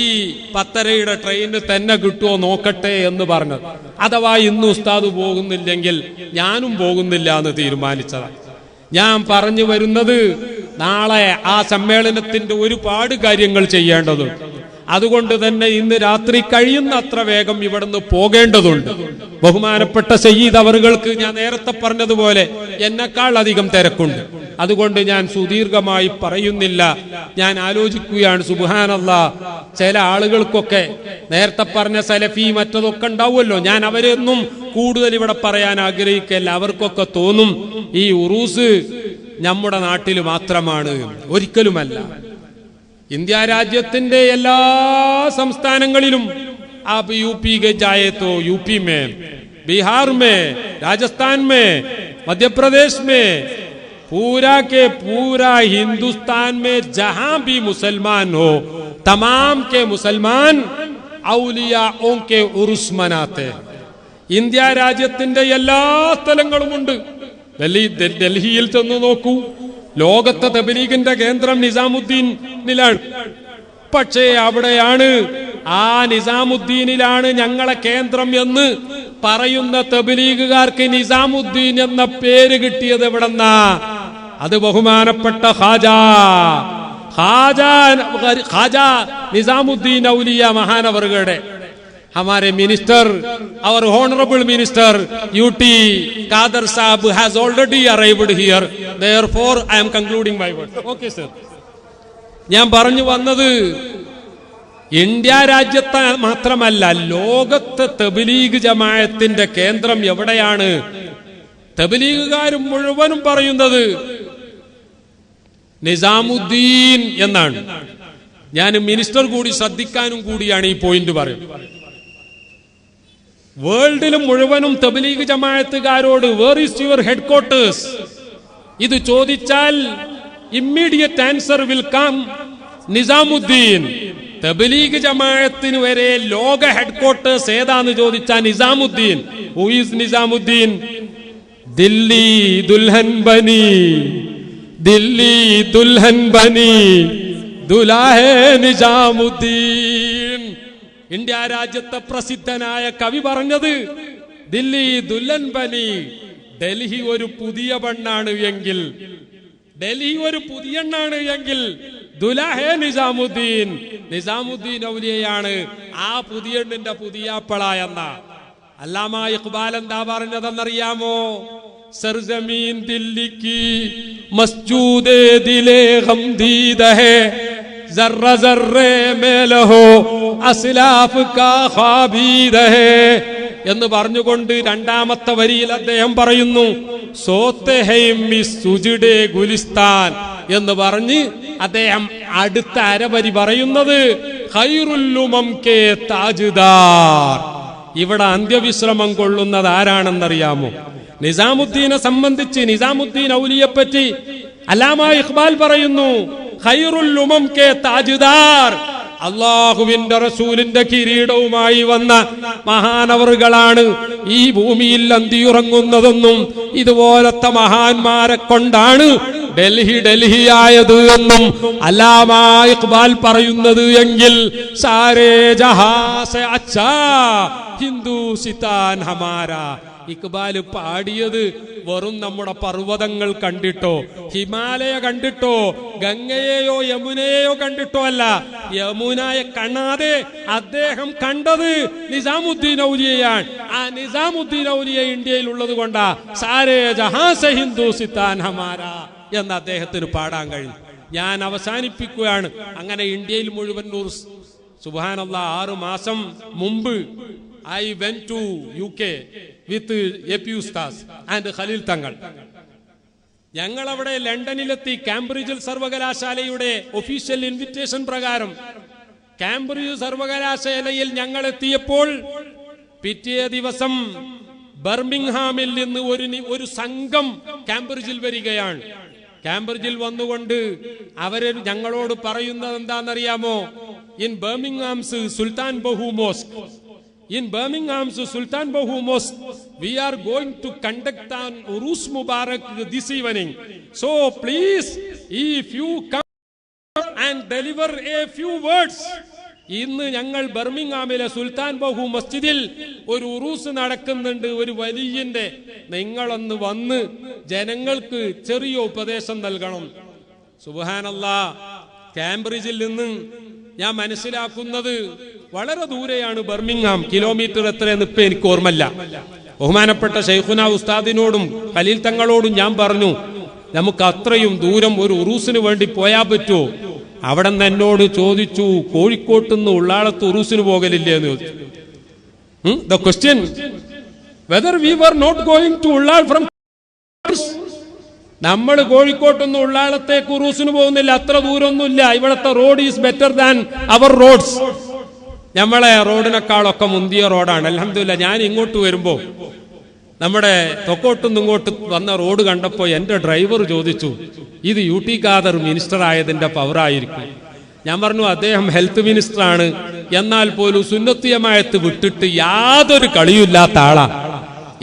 10:30 ട്രെയിന് തന്നെ കിട്ടുമോ നോക്കട്ടെ എന്ന് പറഞ്ഞത്. അഥവാ ഇന്ന് ഉസ്താദ് പോകുന്നില്ലെങ്കിൽ ഞാനും പോകുന്നില്ല എന്ന് തീരുമാനിച്ചതാണ്. ഞാൻ പറഞ്ഞു വരുന്നത്, നാളെ ആ സമ്മേളനത്തിന്റെ ഒരുപാട് കാര്യങ്ങൾ ചെയ്യേണ്ടതുണ്ട്. അതുകൊണ്ട് തന്നെ ഇന്ന് രാത്രി കഴിയുന്നത്ര വേഗം ഇവിടുന്ന് പോകേണ്ടതുണ്ട്. ബഹുമാനപ്പെട്ട സയ്യിദ് അവറുകൾക്ക് ഞാൻ നേരത്തെ പറഞ്ഞതുപോലെ എന്നെക്കാൾ അധികം തിരക്കുണ്ട്. അതുകൊണ്ട് ഞാൻ സുദീർഘമായി പറയുന്നില്ല. ഞാൻ ആലോചിക്കുകയാണ്, സുബ്ഹാനല്ലാഹ്, ചില ആളുകൾക്കൊക്കെ നേരത്തെ പറഞ്ഞ സലഫി മറ്റതൊക്കെ ഉണ്ടാവുമല്ലോ, ഞാൻ അവരെയൊന്നും കൂടുതൽ ഇവിടെ പറയാൻ ആഗ്രഹിക്കല്ല. അവർക്കൊക്കെ തോന്നും ഈ ഉറൂസ് നമ്മുടെ നാട്ടിൽ മാത്രമാണ്. ഒരിക്കലുമല്ല. ഇന്ത്യ രാജ്യത്തിന്റെ എല്ലാ സംസ്ഥാനങ്ങളിലും आप यूपी के जाए तो यूपी में, बिहार में, राजस्थान में, मध्य प्रदेश में, पूरा के पूरा हिंदुस्तान में जहां भी मुसलमान हो, तमाम के मुसलमान ഔലിയാओं के उर्स मनाते. ഇന്ത്യ രാജ്യത്തിന്റെ എല്ലാ സ്ഥലങ്ങളുമുണ്ട്. ഡൽഹിയിൽ ചെന്ന് നോക്കൂ, ലോകത്തെ തബ്ലീഗിന്റെ കേന്ദ്രം നിസാമുദ്ദീനിലാണ്. പക്ഷേ അവിടെയാണ്, ആ നിസാമുദ്ദീനിലാണ് ഞങ്ങളെ കേന്ദ്രം എന്ന് പറയുന്ന തബ്ലീഗുകാർക്ക് നിസാമുദ്ദീൻ എന്ന പേര് കിട്ടിയത് എവിടെന്നാ? അത് ബഹുമാനപ്പെട്ട ഖാജ നിസാമുദ്ദീൻ ഔലിയ മഹാനവറുകളുടെ हमारे minister, our honorable minister UT Kader Saab has already arrived here. Therefore I am concluding my words. Okay sir. ഞാൻ പറഞ്ഞു വന്നത്, ഇന്ത്യ രാജ്യത്തെ മാത്രമല്ല, ലോകത്തെ തബ്ലീഗ് ജമാഅത്തിന്റെ കേന്ദ്രം എവിടെയാണ്? തബ്ലീഗുകാരും മുഴുവനും പറയുന്നത് നിസാമുദ്ദീൻ എന്നാണ്. ഞാൻ മിനിസ്റ്റർ കൂടി ശ്രദ്ധിക്കാനും കൂടിയാണ് ഈ പോയിന്റ് പറയുന്നത്. വേൾഡിലും മുഴുവനും തബ്ലീഗ് ജമാഅത്തുകാരോട് where is your headquarters ഇത് ചോദിച്ചാൽ immediate answer will come Nizamuddin. Tabligh ജമാഅത്തിന് വരെ ലോക ഹെഡ് ക്വാർട്ടേഴ്സ് ഏതാന്ന് ചോദിച്ചാൽ നിസാമുദ്ദീൻ. Who is Nizamuddin? ദില്ലി ദുൽഹൻ ബനി, ദില്ലി ദുൽഹൻ ബനി, ദുലാഹെ നിസാമുദ്ദീൻ. ഇന്ത്യ രാജ്യത്തെ പ്രസിദ്ധനായ കവി പറഞ്ഞത് ദില്ലി ദുല്ലൻ ബനി, ഡൽഹി ഒരു പുതിയ പെണ്ണാണ് എങ്കിൽ, ഡൽഹി ഒരു പുതിയ എണ്ണാണ് എങ്കിൽ ദുലഹേ നിസാമുദ്ദീൻ, നിസാമുദ്ദീൻ ഔലിയയാണ് ആ പുതിയ എണ്ണിന്റെ പുതിയാപ്പള എന്ന. അല്ലാമ ഇഖ്ബാൽ എന്താ പറഞ്ഞതെന്നറിയാമോ? സർജമീൻ ദില്ലി കി മസ്ജൂദേ ദിലേ ഗംദീദ ഹേ, ജർറ ജർറേ മേലഹോ അസ്ലാഫ് കാ ഖാബീദ ഹേ എന്ന് പറഞ്ഞുകൊണ്ട് രണ്ടാമത്തെ വരിയിൽ അദ്ദേഹം പറയുന്നു സോത്തെ ഹൈ മിസ് സുജിഡേ ഗുലിസ്ഥാൻ എന്ന് പറഞ്ഞ് അദ്ദേഹം അടുത്ത അരവരി പറയുന്നത് ഖൈറുൽ ഉമം കേ താജ്ദാർ. ഇവിടെ അന്ത്യവിശ്രമം കൊള്ളുന്നത് ആരാണെന്നറിയാമോ? നിസാമുദ്ദീനെ സംബന്ധിച്ച്, നിസാമുദ്ദീൻ ഔലിയെ പറ്റി അല്ലാമ ഇഖ്ബാൽ പറയുന്നു ഖൈറുൽ ഉമം കേ താജ്ദാർ, അള്ളാഹുവിന്റെ റസൂലിന്റെ കിരീടവുമായി വന്ന മഹാനവറുകളാണ് ഈ ഭൂമിയിൽ അന്തിയുറങ്ങുന്നതെന്നും ഇതുപോലത്തെ മഹാന്മാരെ കൊണ്ടാണ് ഡൽഹി ഡൽഹിയായത് എന്നും അല്ലാമ ഇഖ്ബാൽ പറയുന്നത് എങ്കിൽ സാരേ ജഹാ സേ അച്ഛാ ഹിന്ദുസ്ഥാൻ ഹമാരാ. ഇക്ബാൽ പാടിയത് വെറും നമ്മുടെ പർവ്വതങ്ങൾ കണ്ടിട്ടോ, ഹിമാലയ കണ്ടിട്ടോ, ഗംഗയെയോ യമുനയെയോ കണ്ടിട്ടോ അല്ല. യമുനയെ കാണാതെ അദ്ദേഹം കണ്ടത് നിസാമുദ്ദീൻ ഔലിയയാണ്. ആ നിസാമുദ്ദീൻ ഔലിയ ഇന്ത്യയിൽ ഉള്ളത് കൊണ്ടാ സാരേ ജഹാസ ഹിന്ദുസ്ഥാൻ ഹമാര എന്ന് അദ്ദേഹത്തിന് പാടാൻ കഴിയും. ഞാൻ അവസാനിപ്പിക്കുകയാണ്. അങ്ങനെ ഇന്ത്യയിൽ മുഴുവൻ സുബ്ഹാനല്ലാഹ് 6 മാസം മുമ്പ് I went to UK with AP Ustaz and Khalil Tangal. ഞങ്ങൾ അവിടെ ലണ്ടനിലെത്തി. കാംബ്രിഡ്ജിൽ സർവകലാശാലയുടെ ഒഫീഷ്യൽ ഇൻവിറ്റേഷൻ പ്രകാരം കാംബ്രിഡ്ജ് സർവകലാശാലയിൽ ഞങ്ങൾ എത്തിയപ്പോൾ പിറ്റേ ദിവസം ബർമിംഗ്ഹാമിൽ നിന്ന് ഒരു സംഘം കാംബ്രിഡ്ജിൽ വരികയാണ്. കാംബ്രിഡ്ജിൽ വന്നുകൊണ്ട് അവര് ഞങ്ങളോട് പറയുന്നത് എന്താണെന്നറിയാമോ? ഇൻ ബർമിംഗ്ഹാംസ് സുൽത്താൻ ബഹു mosque, in Birmingham's Sultan Bahu Mosque, we are going to conduct an Urus Mubarak this evening. So please, if you come and deliver a few words. ഇന്ന് ഞങ്ങൾ ബർമിംഗ്ഹാമിലെ സുൽത്താൻ ബഹു മസ്ജിദിൽ ഒരു ഉറൂസ് നടക്കുന്നുണ്ട്, ഒരു വലിയന്റെ. നിങ്ങളൊന്ന് വന്ന് ജനങ്ങൾക്ക് ചെറിയ ഉപദേശം നൽകണം. സുബ്ഹാനല്ലാഹ്, കാംബ്രിഡ്ജിൽ നിന്ന് ഞാൻ മനസ്സിലാക്കുന്നത് വളരെ ദൂരെയാണ് ബർമിംഗ്ഹാം. കിലോമീറ്റർ എത്രയെന്ന് ഇപ്പൊ എനിക്ക് ഓർമ്മല്ല. ബഹുമാനപ്പെട്ട ശൈഖുന ഉസ്താദിനോടും ഖലീൽ തങ്ങളോടും ഞാൻ പറഞ്ഞു, നമുക്ക് അത്രയും ദൂരം ഒരു ഉറൂസിന് വേണ്ടി പോയാൽ പറ്റുമോ? അവിടെ നിന്ന് എന്നോട് ചോദിച്ചു, കോഴിക്കോട്ട് നിന്ന് ഉള്ളാളത്ത് ഉറൂസിന് പോകലില്ലേ എന്ന് ചോദിച്ചു. The question whether we were not going to Ullal from, നമ്മൾ കോഴിക്കോട്ടൊന്നും ഉള്ളാളത്തേക്ക് ഉറൂസിന് പോകുന്നില്ല, അത്ര ദൂരമൊന്നുമില്ല. ഇവിടുത്തെ road is better than our roads. നമ്മളെ റോഡിനേക്കാളൊക്കെ മുന്തിയ റോഡാണ്. അൽഹംദുലില്ലാ. ഞാൻ ഇങ്ങോട്ട് വരുമ്പോ നമ്മുടെ തൊക്കോട്ടുനിന്ന് ഇങ്ങോട്ട് വന്ന റോഡ് കണ്ടപ്പോ എന്റെ ഡ്രൈവർ ചോദിച്ചു, ഇത് UT ഖാദർ മിനിസ്റ്റർ ആയതിന്റെ പവറായിരിക്കും. ഞാൻ പറഞ്ഞു, അദ്ദേഹം ഹെൽത്ത് മിനിസ്റ്റർ ആണ്, എന്നാൽ പോലും സുന്നത്തിയമായത്ത് വിട്ടിട്ട് യാതൊരു കളിയില്ലാത്ത ആളാ.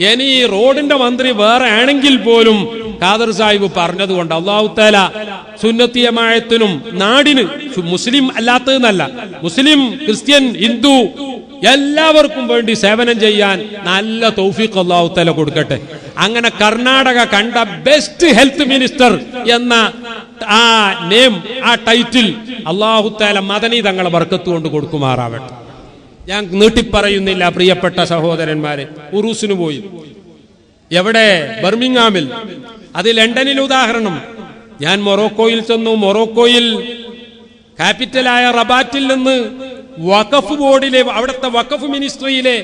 ഇനി ഈ റോഡിന്റെ മന്ത്രി വേറെ ആണെങ്കിൽ പോലും ഖാദർ സാഹിബ് പറഞ്ഞതുകൊണ്ട് അല്ലാഹു തആല സുന്നത്തിയമായത്തിനും നാടിന്, മുസ്ലിം അല്ലാത്തതെന്നല്ല, മുസ്ലിം ക്രിസ്ത്യൻ ഹിന്ദു എല്ലാവർക്കും വേണ്ടി സേവനം ചെയ്യാൻ നല്ല തൗഫീഖ് അല്ലാഹു തആല കൊടുക്കട്ടെ. അങ്ങനെ കർണാടക കണ്ട ബെസ്റ്റ് ഹെൽത്ത് മിനിസ്റ്റർ എന്ന ആ നെയിം, ആ ടൈറ്റിൽ അല്ലാഹു തആല മദനി തങ്ങളെ ബർക്കത്ത് കൊണ്ട് കൊടുക്കുമാറാവട്ടെ. ഞാൻ നീട്ടിപ്പറയുന്നില്ല പ്രിയപ്പെട്ട സഹോദരന്മാരെ. ഉറൂസിന് പോയി. എവിടെ? ബർമിംഗ്ഹാമിൽ. അത് ലണ്ടനിൽ ഉദാഹരണം. ഞാൻ മൊറോക്കോയിൽ ചെന്നു. മൊറോക്കോയിൽ ക്യാപിറ്റലായ റബാറ്റിൽ നിന്ന് വഖഫ് ബോർഡിലെ, അവിടുത്തെ വഖഫ് മിനിസ്ട്രിയിലെ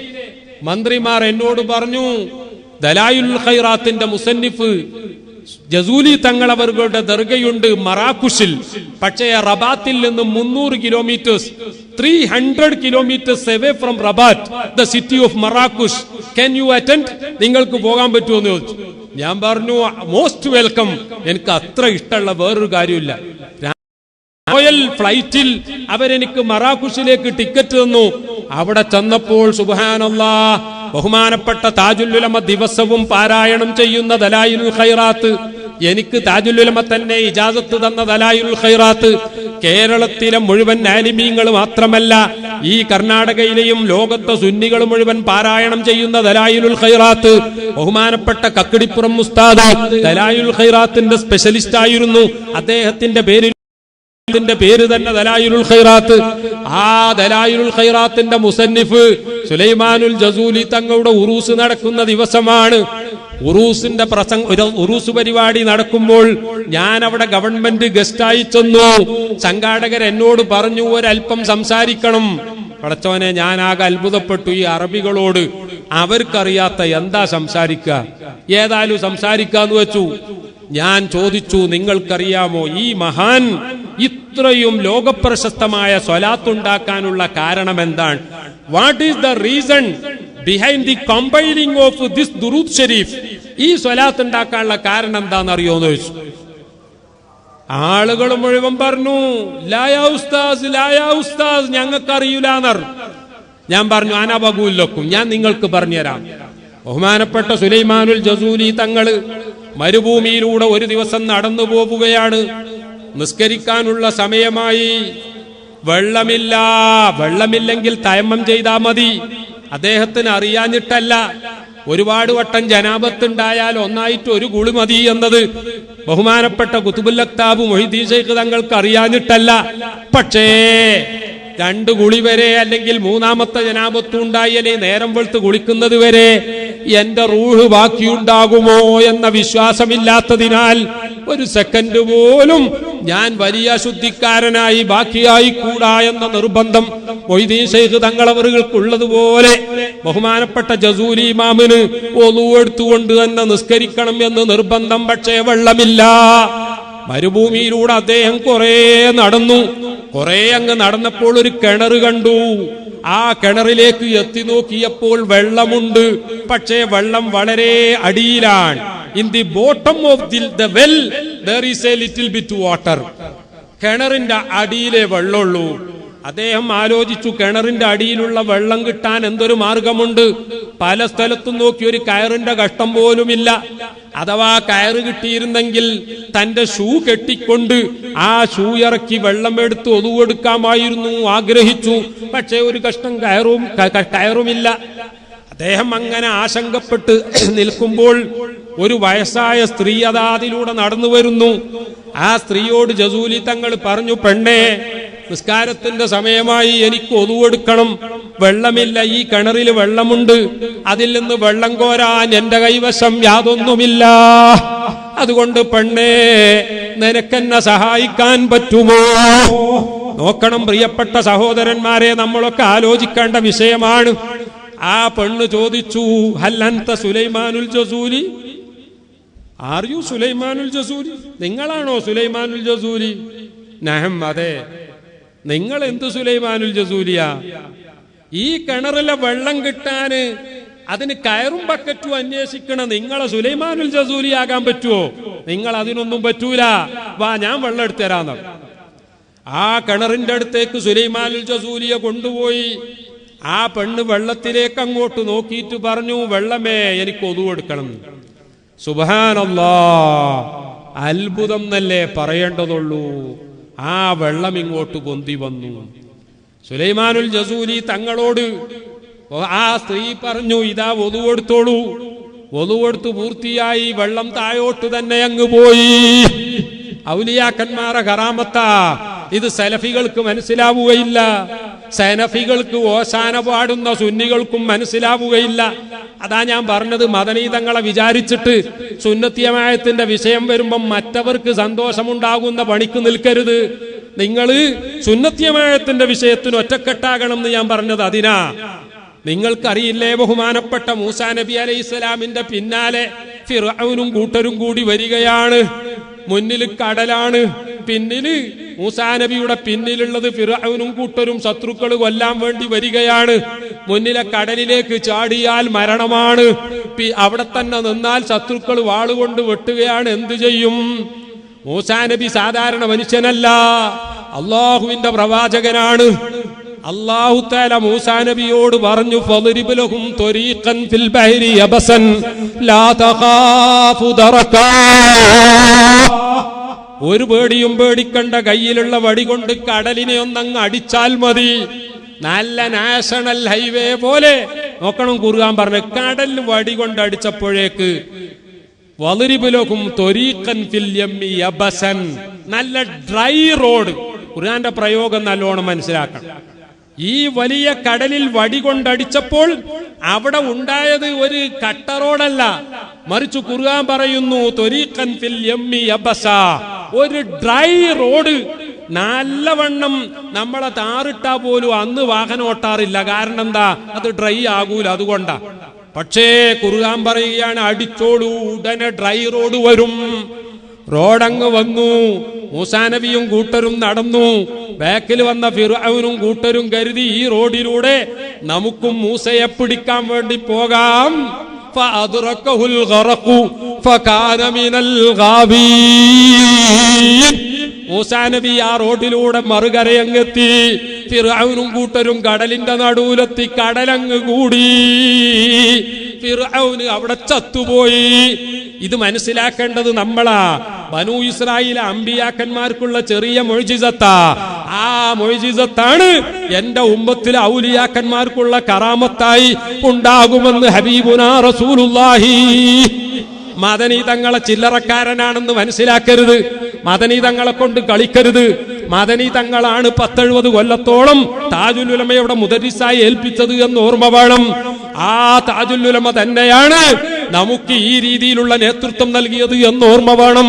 മന്ത്രിമാർ എന്നോട് പറഞ്ഞു, ദലായിലുൽ ഖൈറാത്തിന്റെ മുസന്നിഫ് ജസൂലി തങ്ങൾ അവരുടെ ദർഗയുണ്ട് മറാക്കുഷിൽ. പക്ഷേ റബാത്തിൽ നിന്ന് 300 kilometres, 300 kilometres away from Rabat, the city of Marrakesh. Can you attend? നിങ്ങൾക്ക് പോകാൻ പറ്റുമോ എന്ന് ചോദിച്ചു. ഞാൻ പറഞ്ഞു, മോസ്റ്റ് വെൽക്കം. എനിക്ക് അത്ര ഇഷ്ടമുള്ള വേറൊരു കാര്യമില്ല. റോയൽ ഫ്ലൈറ്റിൽ അവരെനിക്ക് മറാക്കുഷിലേക്ക് ടിക്കറ്റ് തന്നു. അവിടെ ചെന്നപ്പോൾ സുബ്ഹാനല്ലാഹ്, ബഹുമാനപ്പെട്ട താജുൽ ഉലമ ദിവസവും പാരായണം ചെയ്യുന്ന ദലായിലുൽ ഖൈറാത്ത് എനിക്ക് താജുൽ ഉലമ തന്നെ ഇജാസത്ത് തന്ന ദലായിലുൽ ഖൈറാത്ത് കേരളത്തിലെ മുഴുവൻ ആലിമീങ്ങൾ മാത്രമല്ല ഈ കർണാടകയിലെയും ലോകത്തെ സുന്നികൾ മുഴുവൻ പാരായണം ചെയ്യുന്ന ദലായിലുൽ ഖൈറാത്ത് ബഹുമാനപ്പെട്ട കക്കിടിപ്പുറം ഉസ്താദ് ദലായിലുൽ ഖൈറാത്തിന്റെ സ്പെഷ്യലിസ്റ്റ് ആയിരുന്നു. അദ്ദേഹത്തിന്റെ പേര് തന്നെ ദലായിലുൽ ഖൈറാത്ത്. ആ ദലായിലുൽ ഖൈറാത്തിന്റെ മുസന്നിഫ് സുലൈമാനുൽ ജസൂലി തങ്ങളുടെ ഉറൂസ് നടക്കുന്ന ദിവസമാണ്. ഉറൂസിന്റെ ഉറൂസ് പരിപാടി നടക്കുമ്പോൾ ഞാൻ അവിടെ ഗവൺമെന്റ് ഗസ്റ്റായി ചെന്നു. സംഘാടകർ എന്നോട് പറഞ്ഞു ഒരല്പം സംസാരിക്കണം. പടച്ചോനെ, ഞാൻ ആകെ അത്ഭുതപ്പെട്ടു ഈ അറബികളോട്. അവർക്കറിയാത്ത എന്താ സംസാരിക്കുക? ഏതായാലും സംസാരിക്കാന്ന് വെച്ചു. ഞാൻ ചോദിച്ചു, നിങ്ങൾക്കറിയാമോ ഈ മഹാൻ ഇത്രയും ലോകപ്രശസ്തമായ സ്വലാത്തുണ്ടാക്കാനുള്ള കാരണം എന്താണ്? What is the reason behind the compiling of this Durood Sharif? ഈ സ്വലാത്ത് ഉണ്ടാക്കാനുള്ള കാരണം എന്താണെന്ന് അറിയോന്ന് ചോദിച്ചു. ആളുകൾ മുഴുവൻ പറഞ്ഞു ലായാ ഉസ്താസ്, ലായാ ഉസ്താസ്, ഞങ്ങൾക്കറിയൂലെന്നർ. ഞാൻ പറഞ്ഞു അനബകൂല്ലക്കും, ഞാൻ നിങ്ങൾക്ക് പറഞ്ഞുതരാം. ബഹുമാനപ്പെട്ട സുലൈമാനുൽ ജസൂലി തങ്ങള് മരുഭൂമിയിലൂടെ ഒരു ദിവസം നടന്നു പോവുകയാണ്. നിസ്കരിക്കാനുള്ള സമയമായി. വെള്ളമില്ലെങ്കിൽ തയമ്മം ചെയ്താ മതി. അദ്ദേഹത്തിന് അറിയാഞ്ഞിട്ടല്ല. ഒരുപാട് വട്ടം ജനാബത്തുണ്ടായാൽ ഒന്നായിട്ട് ഒരു കുളി മതി എന്നത് ബഹുമാനപ്പെട്ട ഖുതുബുൽ അക്താബ് മൊഹീദ്ദീൻ ശൈഖ് തങ്ങൾക്ക് അറിയാഞ്ഞിട്ടല്ല. പക്ഷേ 2 കുളി വരെ അല്ലെങ്കിൽ 3ാമത്തെ ജനാബത്തും ഉണ്ടായാലേ നേരം വെളുത്ത് കുളിക്കുന്നത് വരെ എന്റെ റൂഹ് ബാക്കിയുണ്ടാകുമോ എന്ന വിശ്വാസമില്ലാത്തതിനാൽ ഒരു സെക്കൻഡ് പോലും ഞാൻ വലിയ ശുദ്ധിക്കാരനായി ബാക്കിയായി കൂടാ എന്ന നിർബന്ധം മൊയ്തീൻ ശൈഖ് തങ്ങളവറുകൾക്കുള്ളതുപോലെ ബഹുമാനപ്പെട്ട ജസൂലി ഇമാമിന് ഒളു എടുത്തുകൊണ്ട് തന്നെ നിസ്കരിക്കണം എന്ന് നിർബന്ധം. പക്ഷേ വെള്ളമില്ല. മരുഭൂമിയിലൂടെ അദ്ദേഹം കുറെ നടന്നു. കുറെ അങ്ങ് നടന്നപ്പോൾ ഒരു കിണർ കണ്ടു. ആ കിണറിലേക്ക് എത്തി നോക്കിയപ്പോൾ വെള്ളമുണ്ട്. പക്ഷേ വെള്ളം വളരെ അടിയിലാണ്. In the bottom of the well there is a little bit water. കിണറിന്റെ അടിയിലെ വെള്ളമുള്ളൂ. അദ്ദേഹം ആലോചിച്ചു, കിണറിന്റെ അടിയിലുള്ള വെള്ളം കിട്ടാൻ എന്തൊരു മാർഗമുണ്ട്? പല സ്ഥലത്തും നോക്കി ഒരു കയറിന്റെ കഷ്ടം പോലുമില്ല. അഥവാ കയറ് കിട്ടിയിരുന്നെങ്കിൽ തന്റെ ഷൂ കെട്ടിക്കൊണ്ട് ആ ഷൂ ഇറക്കി വെള്ളം എടുത്ത് ഒതുവെടുക്കാമായിരുന്നു. ആഗ്രഹിച്ചു. പക്ഷേ ഒരു കഷ്ടം കയറുമില്ല. അദ്ദേഹം അങ്ങനെ ആശങ്കപ്പെട്ട് നിൽക്കുമ്പോൾ ഒരു വയസ്സായ സ്ത്രീ അതിലൂടെ നടന്നു വരുന്നു. ആ സ്ത്രീയോട് ജസൂലി തങ്ങൾ പറഞ്ഞു, പെണ്ണേ, നിസ്കാരത്തിന്റെ സമയമായി, എനിക്ക് ഒതുവെടുക്കണം. വെള്ളമില്ല. ഈ കിണറിൽ വെള്ളമുണ്ട്. അതിൽ നിന്ന് വെള്ളം കോരാൻ എന്റെ കൈവശം യാതൊന്നുമില്ല. അതുകൊണ്ട് പെണ്ണേ, നിനക്കെന്നെ സഹായിക്കാൻ പറ്റുമോ? നോക്കണം പ്രിയപ്പെട്ട സഹോദരന്മാരെ, നമ്മളൊക്കെ ആലോചിക്കേണ്ട വിഷയമാണ്. ആ പെണ്ണ് ചോദിച്ചു, ഹൽ അൻത Sulaimanul Jazuli? Are you Sulaimanul Jazuli? നിങ്ങളാണോ സുലൈമാനുൽ ജസൂലി? നഹം, അതെ. നിങ്ങൾ എന്ത് സുലൈമാനുൽ ജസൂലിയാ? ഈ കിണറിലെ വെള്ളം കിട്ടാന് അതിന് കയറും ബക്കറ്റും അന്വേഷിക്കണ നിങ്ങളെ സുലൈമാനുൽ ജസൂലി ആകാൻ പറ്റുമോ? നിങ്ങൾ അതിനൊന്നും പറ്റൂല. വാ, ഞാൻ വെള്ളം എടുത്തു തരാന്ന്. ആ കിണറിന്റെ അടുത്തേക്ക് സുലൈമാനുൽ ജസൂലിയെ കൊണ്ടുപോയി. ആ പെണ്ണ് വെള്ളത്തിലേക്ക് അങ്ങോട്ട് നോക്കിയിട്ട് പറഞ്ഞു, വെള്ളമേ, എനിക്ക് ഒതുവെടുക്കണം. സുബ്ഹാനല്ലാഹ്, അത്ഭുതം എന്നല്ലേ പറയേണ്ടതുള്ളൂ. ആ വെള്ളം ഇങ്ങോട്ട് പൊന്തി വന്നു. സുലൈമാനുൽ ജസൂലി തങ്ങളോട് ആ സ്ത്രീ പറഞ്ഞു, ഇതാ ഒതുവെടുത്തോളൂ. ഒതുവെടുത്ത് പൂർത്തിയായി. വെള്ളം താഴോട്ട് തന്നെ അങ്ങ് പോയി. ഔലിയാക്കന്മാരെ കറാമത്താ. ഇത് സലഫികൾക്ക് മനസ്സിലാവുകയില്ല. സനഫികൾക്ക് ഓശാന പാടുന്ന സുന്നികൾക്കും മനസ്സിലാവുകയില്ല. അതാ ഞാൻ പറഞ്ഞത്, മദനീതങ്ങളെ വിചാരിച്ചിട്ട് സുന്നത്തിയമായത്തിന്റെ വിഷയം വരുമ്പം മറ്റവർക്ക് സന്തോഷമുണ്ടാകുന്ന പണിക്ക് നിൽക്കരുത്. നിങ്ങള് സുന്നത്തിയമായത്തിന്റെ വിഷയത്തിന് ഒറ്റക്കെട്ടാകണം എന്ന് ഞാൻ പറഞ്ഞത് അതിനാ. നിങ്ങൾക്കറിയില്ലേ, ബഹുമാനപ്പെട്ട മൂസാ നബി അലൈഹിസ്സലാമിന്റെ പിന്നാലെ ഫിർഔനും കൂട്ടരും കൂടി വരികയാണ്. മുന്നിൽ കടലാണ്, പിന്നില് മൂസാ നബിയുടെ പിന്നിലുള്ളത് ഫിർഔനും കൂട്ടരും ശത്രുക്കൾ കൊല്ലാൻ വേണ്ടി വരികയാണ്. മുന്നിലെ കടലിലേക്ക് ചാടിയാൽ മരണമാണ്. അവിടെ തന്നെ നിന്നാൽ ശത്രുക്കൾ വാളുകൊണ്ട് വെട്ടുകയാണ്. എന്തു ചെയ്യും? മൂസാ നബി സാധാരണ മനുഷ്യനല്ല, അള്ളാഹുവിന്റെ പ്രവാചകനാണ്. അല്ലാഹു തആല മൂസാ നബിയോട് പറഞ്ഞു, ഫളിബ് ലഹും ത്വരീഖൻ ഫിൽ ബഹരി യബസൻ ലാ തഖാഫു ദറകാ. ഒരു പേടിയും പേടിക്കണ്ട, കയ്യിലുള്ള വടി കൊണ്ട് കടലിനെ ഒന്നങ്ങ് അടിച്ചാൽ മതി. നല്ല നാഷണൽ ഹൈവേ പോലെ നോക്കണം. ഖുർആൻ പറഞ്ഞു കടലിൽ വടി കൊണ്ട് അടിച്ചപ്പോഴേക്ക് വളിബ് ലഹും ത്വരീഖൻ ഫിൽ യമ്മി യബസൻ, നല്ല ഡ്രൈ റോഡ്. ഖുർആന്റെ പ്രയോഗം നല്ലോണം മനസ്സിലാക്കണം. ഈ വലിയ കടലിൽ വടി കൊണ്ടടിച്ചപ്പോൾ അവിടെ ഉണ്ടായത് ഒരു കട്ട റോഡല്ല, മറിച്ച് ഖുർആൻ പറയുന്നു ത്വരീഖൻ ഫിൽ യമ്മി യബസ, ഒരു ഡ്രൈ റോഡ്. നല്ലവണ്ണം നമ്മളെ താറിട്ടാ പോലും അന്ന് വാഹനം ഓട്ടാറില്ല. കാരണം എന്താ? അത് ഡ്രൈ ആകൂല, അതുകൊണ്ടാ. പക്ഷേ ഖുർആൻ പറയുകയാണ് അടിച്ചോളൂ, ഉടനെ ഡ്രൈ റോഡ് വരും. റോഡങ്ങ് വന്നു. മൂസാ നബിയും കൂട്ടരും നടന്നു. ബാക്കിൽ വന്ന ഫിർഔനും കൂട്ടരും കരുതി ഈ റോഡിലൂടെ നമുക്കും മൂസയെ പിടിക്കാൻ വേണ്ടി പോകാം. ഫഅദ്റകഹുൽ ഗറഖു ഫകാന മിനൽ ഗാബീൻ. മൂസാ നബി ആ റോഡിലൂടെ മറുകരയങ്ങെത്തി. ഫിർഔനും കൂട്ടരും കടലിന്റെ നടുവിലെത്തി. കടലങ്ങ് കൂടി. ഫിർഔന് അവിടെ ചത്തുപോയി. ഇത് മനസ്സിലാക്കേണ്ടത് നമ്മളാ. ബനൂ ഇസ്രായേൽ അമ്പിയാക്കന്മാർക്കുള്ള ചെറിയ മുഅ്ജിസത്താ. ആ മുഅ്ജിസത്താണ് എന്റെ ഉമ്മത്തിലെ ഔലിയാക്കന്മാർക്കുള്ള കറാമത്തായി ഉണ്ടാകുമെന്ന് ഹബീബുനാ റസൂലുള്ളാഹി. മദനി തങ്ങളെ ചില്ലറക്കാരനാണെന്ന് മനസ്സിലാക്കരുത്. മദനി തങ്ങളെ കൊണ്ട് കളിക്കരുത്. മദനി തങ്ങളാണ് 10-70 കൊല്ലത്തോളം താജുൽ ഉലമയുടെ മുദരിസായി ഏൽപ്പിച്ചത് എന്ന് ഓർമ്മ വേണം. ആ താജുൽ ഉലമ തന്നെയാണ് നമുക്ക് ഈ രീതിയിലുള്ള നേതൃത്വം നൽകിയത് എന്ന് ഓർമ്മ വേണം.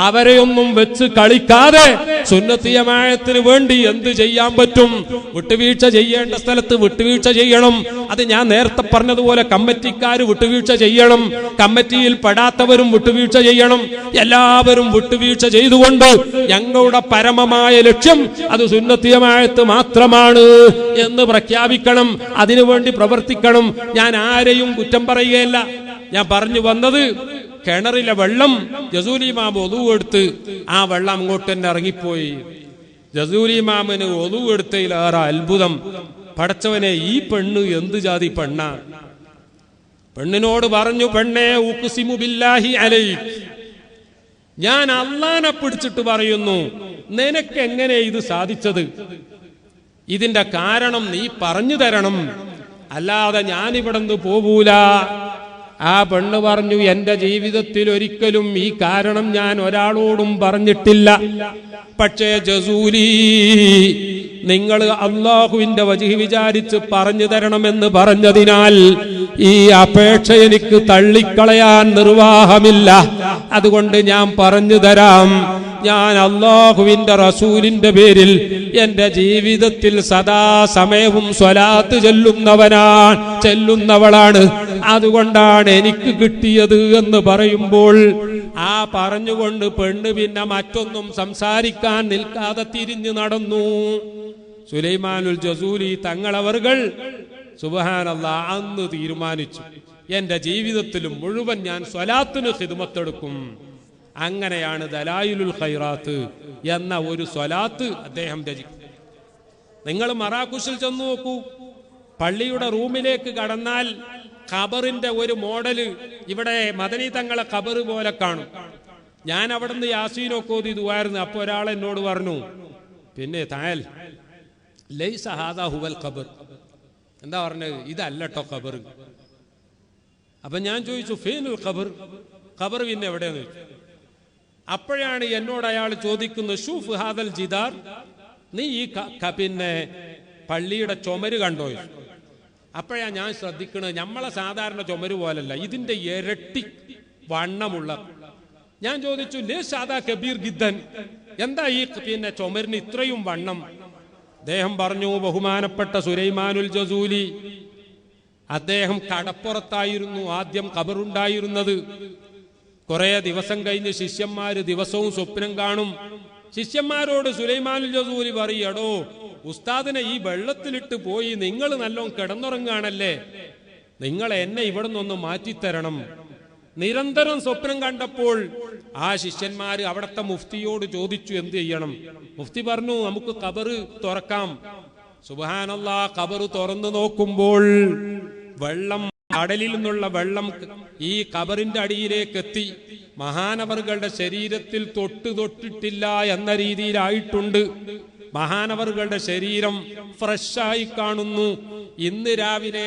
അവരെയൊന്നും വെച്ച് കളിക്കാതെ സുന്നത്ത് ജമാഅത്തിന് വേണ്ടി എന്ത് ചെയ്യാൻ പറ്റും? വിട്ടുവീഴ്ച ചെയ്യേണ്ട സ്ഥലത്ത് വിട്ടുവീഴ്ച ചെയ്യണം. അത് ഞാൻ നേരത്തെ പറഞ്ഞതുപോലെ കമ്മിറ്റിക്കാര് വിട്ടുവീഴ്ച ചെയ്യണം, കമ്മിറ്റിയിൽ പെടാത്തവരും വിട്ടുവീഴ്ച ചെയ്യണം. എല്ലാവരും വിട്ടുവീഴ്ച ചെയ്തുകൊണ്ട് ഞങ്ങളുടെ പരമമായ ലക്ഷ്യം അത് സുന്നത്ത് ജമാഅത്ത് മാത്രമാണ് എന്ന് പ്രഖ്യാപിക്കണം. അതിനുവേണ്ടി പ്രവർത്തിക്കണം. ഞാൻ ആരെയും കുറ്റം പറയുകയല്ല. ഞാൻ പറഞ്ഞു വന്നത്, കിണറിലെ വെള്ളം ജസൂലി ഇമാം ഒളു എടുത്ത് ആ വെള്ളം അങ്ങോട്ട് തന്നെ ഇറങ്ങിപ്പോയി. ജസൂലി ഇമാമിന് ഒളു എടുത്തതിലേറെ അത്ഭുതം, പടച്ചവനെ ഈ പെണ്ണ് എന്ത് ജാതി പെണ്ണാ? പെണ്ണിനോട് പറഞ്ഞു, പെണ്ണേ ഉഖ്സിമു ബില്ലാഹി അലൈക്, ഞാൻ അല്ലാഹനെ പിടിച്ചിട്ട് പറയുന്നു, നിനക്ക് എങ്ങനെ ഇത് സാധിച്ചത്? ഇതിന്റെ കാരണം നീ പറഞ്ഞു തരണം, അല്ലാതെ ഞാൻ ഇവിടെ നിന്ന് പോകൂല. ആ പെണ്ണ് പറഞ്ഞു, എന്റെ ജീവിതത്തിൽ ഒരിക്കലും ഈ കാരണം ഞാൻ ഒരാളോടും പറഞ്ഞിട്ടില്ല. പക്ഷേ ജസൂലി, നിങ്ങൾ അള്ളാഹുവിന്റെ വജ്ഹ് വിചാരിച്ച് പറഞ്ഞു തരണമെന്ന് പറഞ്ഞതിനാൽ ഈ അപേക്ഷ എനിക്ക് തള്ളിക്കളയാൻ നിർവാഹമില്ല. അതുകൊണ്ട് ഞാൻ പറഞ്ഞു തരാം. ഞാൻ അള്ളാഹുവിന്റെ റസൂലിന്റെ പേരിൽ എന്റെ ജീവിതത്തിൽ സദാസമയവും സ്വലാത്ത് ചെല്ലുന്നവളാണ്. അതുകൊണ്ടാണ് എനിക്ക് കിട്ടിയത് എന്ന് പറയുമ്പോൾ ആ പറഞ്ഞുകൊണ്ട് പെണ്ണ് പിന്നെ മറ്റൊന്നും സംസാരിക്കാൻ നിൽക്കാതെ തിരിഞ്ഞു നടന്നു. സുലൈമാനുൽ ജസൂലി തങ്ങളവർകൾ സുബ്ഹാനല്ലാഹ് അന്ന് തീരുമാനിച്ചു, എന്റെ ജീവിതത്തിൽ മുഴുവൻ ഞാൻ സ്വലാത്തിന് ഖിദ്മത്തെടുക്കും. അങ്ങനെയാണ് ദലായിലുൽ ഖൈറാത്ത് എന്ന ഒരു സ്വലാത്ത് അദ്ദേഹം രചിക്കും. നിങ്ങൾ മറാക്കുഷിൽ ചെന്ന് നോക്കൂ. പള്ളിയുടെ റൂമിലേക്ക് കടന്നാൽ ഖബറിന്റെ ഒരു മോഡല് ഇവിടെ മദനി തങ്ങളെ ഖബർ പോലെ കാണും. ഞാൻ അവിടുന്ന് യാസീനൊക്കെ ഓതി ദുആയിരുന്നു. അപ്പൊ ഒരാൾ എന്നോട് പറഞ്ഞു, പിന്നെ തായൽ ലൈസ ഹാദാ ഹുവൽ ഖബർ. എന്താ പറഞ്ഞത്? ഇതല്ലട്ടോ ഖബർ. അപ്പൊ ഞാൻ ചോദിച്ചു, ഫീനുൽ ഖബർ, ഖബർ പിന്നെ എവിടെയെന്ന് ചോദിച്ചു. അപ്പോഴാണ് എന്നോട് അയാൾ ചോദിക്കുന്നത്, ഷൂഫ് ഹാദൽ ജിദാർ, നീ ഈ പിന്നെ പള്ളിയുടെ ചുമര് കണ്ടോ? അപ്പോഴാ ഞാൻ ശ്രദ്ധിക്കുന്നത്, നമ്മളെ സാധാരണ ചുമര് പോലല്ല, ഇതിന്റെ ഇരട്ടി വണ്ണമുള്ള. ഞാൻ ചോദിച്ചു, ലേ സാദാ കബീർ ഗിദ്ദൻ, എന്താ ഈ പിന്നെ ചുമരിന് ഇത്രയും വണ്ണം? അദ്ദേഹം പറഞ്ഞു, ബഹുമാനപ്പെട്ട സുലൈമാനുൽ ജസൂലി, അദ്ദേഹം കടപ്പുറത്തായിരുന്നു ആദ്യം ഖബറുണ്ടായിരുന്നത്. കുറെ ദിവസം കഴിഞ്ഞ് ശിഷ്യന്മാര് ദിവസവും സ്വപ്നം കാണും. ശിഷ്യന്മാരോട് സുലൈമാനുൽ ജസൂലി പറയടോ, ഉസ്താദിനെ ഈ വെള്ളത്തിലിട്ട് പോയി നിങ്ങൾ നല്ലോണം കിടന്നുറങ്ങാണല്ലേ, നിങ്ങൾ എന്നെ ഇവിടെ നിന്നൊന്ന് മാറ്റിത്തരണം. നിരന്തരം സ്വപ്നം കണ്ടപ്പോൾ ആ ശിഷ്യന്മാര് അവിടുത്തെ മുഫ്തിയോട് ചോദിച്ചു, എന്ത് ചെയ്യണം? മുഫ്തി പറഞ്ഞു, നമുക്ക് ഖബറ് തുറക്കാം. സുബ്ഹാനല്ലാഹ്. ഖബർ തുറന്നു നോക്കുമ്പോൾ വെള്ളം, കടലിൽ നിന്നുള്ള വെള്ളം ഈ ഖബറിന്റെ അടിയിലേക്ക് എത്തി. മഹാനവറുകളുടെ ശരീരത്തിൽ തൊട്ടിട്ടില്ല എന്ന രീതിയിലായിട്ടുണ്ട്. മഹാനവറുകളുടെ ശരീരം ഫ്രഷായി കാണുന്നു. ഇന്ന് രാവിലെ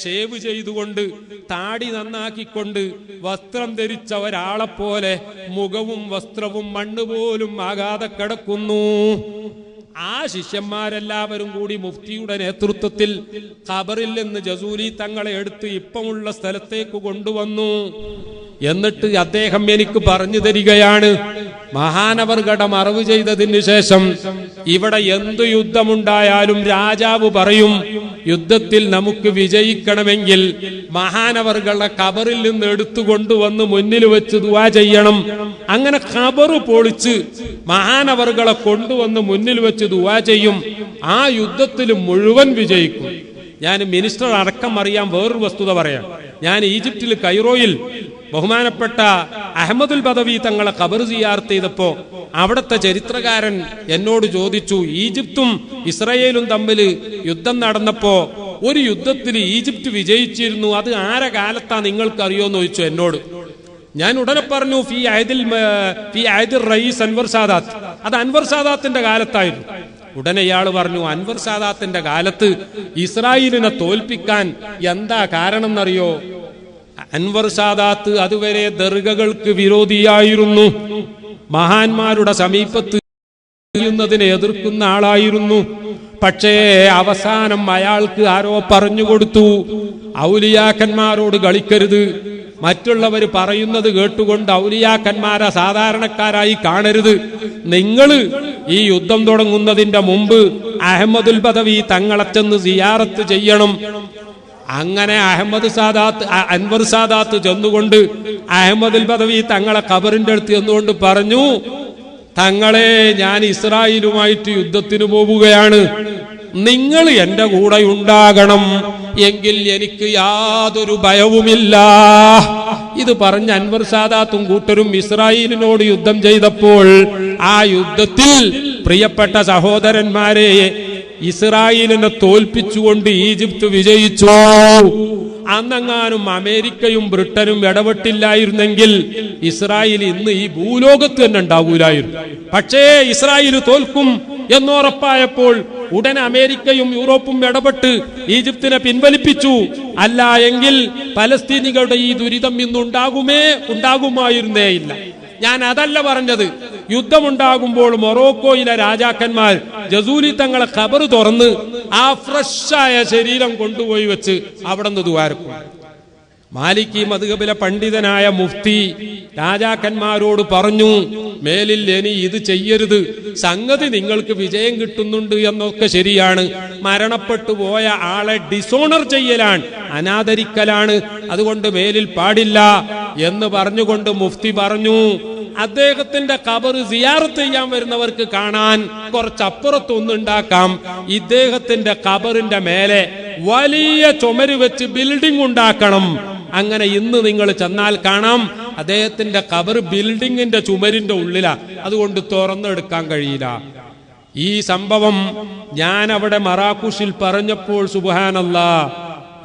ഷേവ് ചെയ്തുകൊണ്ട് താടി നന്നാക്കിക്കൊണ്ട് വസ്ത്രം ധരിച്ച ഒരാളെപ്പോലെ മുഖവും വസ്ത്രവും മണ്ണ് പോലും ആകാതെ കിടക്കുന്നു. ആ ശിഷ്യന്മാരെല്ലാവരും കൂടി മുഫ്തിയുടെ നേതൃത്വത്തിൽ ഖബറിൽ നിന്ന് ജസൂലി തങ്ങളെ എടുത്ത് ഇപ്പമുള്ള സ്ഥലത്തേക്ക് കൊണ്ടുവന്നു. എന്നിട്ട് അദ്ദേഹം എനിക്ക് പറഞ്ഞു തരികയാണ്, മഹാനവറുകളുടെ മറവ് ചെയ്തതിന് ശേഷം ഇവിടെ എന്ത് യുദ്ധമുണ്ടായാലും രാജാവ് പറയും, യുദ്ധത്തിൽ നമുക്ക് വിജയിക്കണമെങ്കിൽ മഹാനവറുകളുടെ ഖബറിൽ നിന്ന് എടുത്തുകൊണ്ടുവന്ന് മുന്നിൽ വെച്ച് ദുആ ചെയ്യണം. അങ്ങനെ ഖബർ പൊളിച്ച് മഹാനവറുകളെ കൊണ്ടുവന്ന് മുന്നിൽ വെച്ച് ദുആ ചെയ്യും. ആ യുദ്ധത്തിൽ മുഴുവൻ വിജയിക്കും. ഞാൻ മിനിസ്റ്റർ അടക്കം അറിയാൻ വേറൊരു വസ്തുത പറയാം. ഞാൻ ഈജിപ്തിൽ കൈറോയിൽ ബഹുമാനപ്പെട്ട അഹമ്മദുൽ ബദവി തങ്ങളെ ഖബർ സിയാറത്ത് ചെയ്തപ്പോ അവിടുത്തെ ചരിത്രകാരൻ എന്നോട് ചോദിച്ചു, ഈജിപ്തും ഇസ്രായേലും തമ്മിൽ യുദ്ധം നടന്നപ്പോ ഒരു യുദ്ധത്തിൽ ഈജിപ്ത് വിജയിച്ചിരുന്നു, അത് ആരെ കാലത്താ നിങ്ങൾക്ക് അറിയോന്ന് ചോദിച്ചു എന്നോട്. ഞാൻ ഉടനെ പറഞ്ഞു, ഫി ആദിൽ റയീസ് അൻവർ സാദാത്ത്, അത് അൻവർ സാദാത്തിന്റെ കാലത്തായിരുന്നു. ഉടനെ ഇയാൾ പറഞ്ഞു, അൻവർ സാദാത്തിന്റെ കാലത്ത് ഇസ്രായേലിനെ തോൽപ്പിക്കാൻ എന്താ കാരണം എന്നറിയോ? അൻവർ സാദാത്ത് അതുവരെ ദർഗകൾക്ക് വിരോധിയായിരുന്നു, മഹാന്മാരുടെ സമീപത്ത് ുന്നതിനെ എതിർക്കുന്ന ആളായിരുന്നു. പക്ഷേ അവസാനം അയാൾക്ക് ആരോ പറഞ്ഞുകൊടുത്തു, ഔലിയാക്കന്മാരോട് കളിക്കരുത്, മറ്റുള്ളവർ പറയുന്നത് കേട്ടുകൊണ്ട് ഔലിയാക്കന്മാരെ സാധാരണക്കാരായി കാണരുത്, നിങ്ങൾ ഈ യുദ്ധം തുടങ്ങുന്നതിന്റെ മുമ്പ് അഹമ്മദുൽ ബദവി തങ്ങളെ ചെന്ന് സിയാറത്ത് ചെയ്യണം. അങ്ങനെ അൻവർ സാദാത്ത് ചെന്നുകൊണ്ട് അഹമ്മദുൽ ബദവി തങ്ങളെ ഖബറിന്റെ അടുത്ത് ചെന്നുകൊണ്ട് പറഞ്ഞു, തങ്ങളെ, ഞാൻ ഇസ്രായേലുമായിട്ട് യുദ്ധത്തിന് പോവുകയാണ്, നിങ്ങൾ എന്റെ കൂടെ ഉണ്ടാകണം, എങ്കിൽ എനിക്ക് യാതൊരു ഭയവുമില്ല. ഇത് പറഞ്ഞ അൻവർ സാദാത്തും കൂട്ടരും ഇസ്രായേലിനോട് യുദ്ധം ചെയ്തപ്പോൾ ആ യുദ്ധത്തിൽ പ്രിയപ്പെട്ട സഹോദരന്മാരെ, ഇസ്രായേലിനെ തോൽപ്പിച്ചുകൊണ്ട് ഈജിപ്ത് വിജയിച്ചു. അന്നെങ്ങാനും അമേരിക്കയും ബ്രിട്ടനും ഇടപെട്ടില്ലായിരുന്നെങ്കിൽ ഇസ്രായേൽ ഇന്ന് ഈ ഭൂലോകത്ത് തന്നെ ഉണ്ടാവൂലായിരുന്നു. പക്ഷേ ഇസ്രായേൽ തോൽക്കും എന്നുറപ്പായപ്പോൾ ഉടൻ അമേരിക്കയും യൂറോപ്പും ഇടപെട്ട് ഈജിപ്തിനെ പിൻവലിപ്പിച്ചു. അല്ല എങ്കിൽ പലസ്തീനികളുടെ ഈ ദുരിതം ഉണ്ടാകുമായിരുന്നേ ഇല്ല. ഞാൻ അതല്ല പറഞ്ഞത്. യുദ്ധമുണ്ടാകുമ്പോൾ മൊറോക്കോയിലെ രാജാക്കന്മാർ ജസൂലി തങ്ങളെ ഖബർ തുറന്ന് ആ ഫ്രഷായ ശരീരം കൊണ്ടുപോയി വെച്ച് അവിടെ നിന്ന് ദ്വാരക്കും. മാലിക്കി മദ്ഹബിലെ പണ്ഡിതനായ മുഫ്തി രാജാക്കന്മാരോട് പറഞ്ഞു, മേലിൽ ഇനി ഇത് ചെയ്യരുത്, സംഗതി നിങ്ങൾക്ക് വിജയം കിട്ടുന്നുണ്ട് എന്നൊക്കെ ശരിയാണ്, മരണപ്പെട്ടു പോയ ആളെ ഡിസോണർ ചെയ്യലാണ്, അനാദരിക്കലാണ്, അതുകൊണ്ട് മേലിൽ പാടില്ല എന്ന് പറഞ്ഞുകൊണ്ട് മുഫ്തി പറഞ്ഞു, അദ്ദേഹത്തിന്റെ ഖബർ സിയാറത്ത് ചെയ്യാൻ വരുന്നവർക്ക് കാണാൻ കുറച്ചപ്പുറത്തൊന്നുണ്ടാക്കാം, ഇദ്ദേഹത്തിന്റെ ഖബറിന്റെ മേലെ വലിയ ചുമര് വെച്ച് ബിൽഡിംഗ് ഉണ്ടാക്കണം. അങ്ങനെ ഇന്ന് നിങ്ങൾ ചെന്നാൽ കാണാം, അദ്ദേഹത്തിന്റെ ഖബർ ബിൽഡിങ്ങിന്റെ ചുമരിന്റെ ഉള്ളിലാ, അതുകൊണ്ട് തുറന്നെടുക്കാൻ കഴിയില്ല. ഈ സംഭവം ഞാൻ അവിടെ മറാക്കുഷിൽ പറഞ്ഞപ്പോൾ സുബ്ഹാനല്ലാഹ്,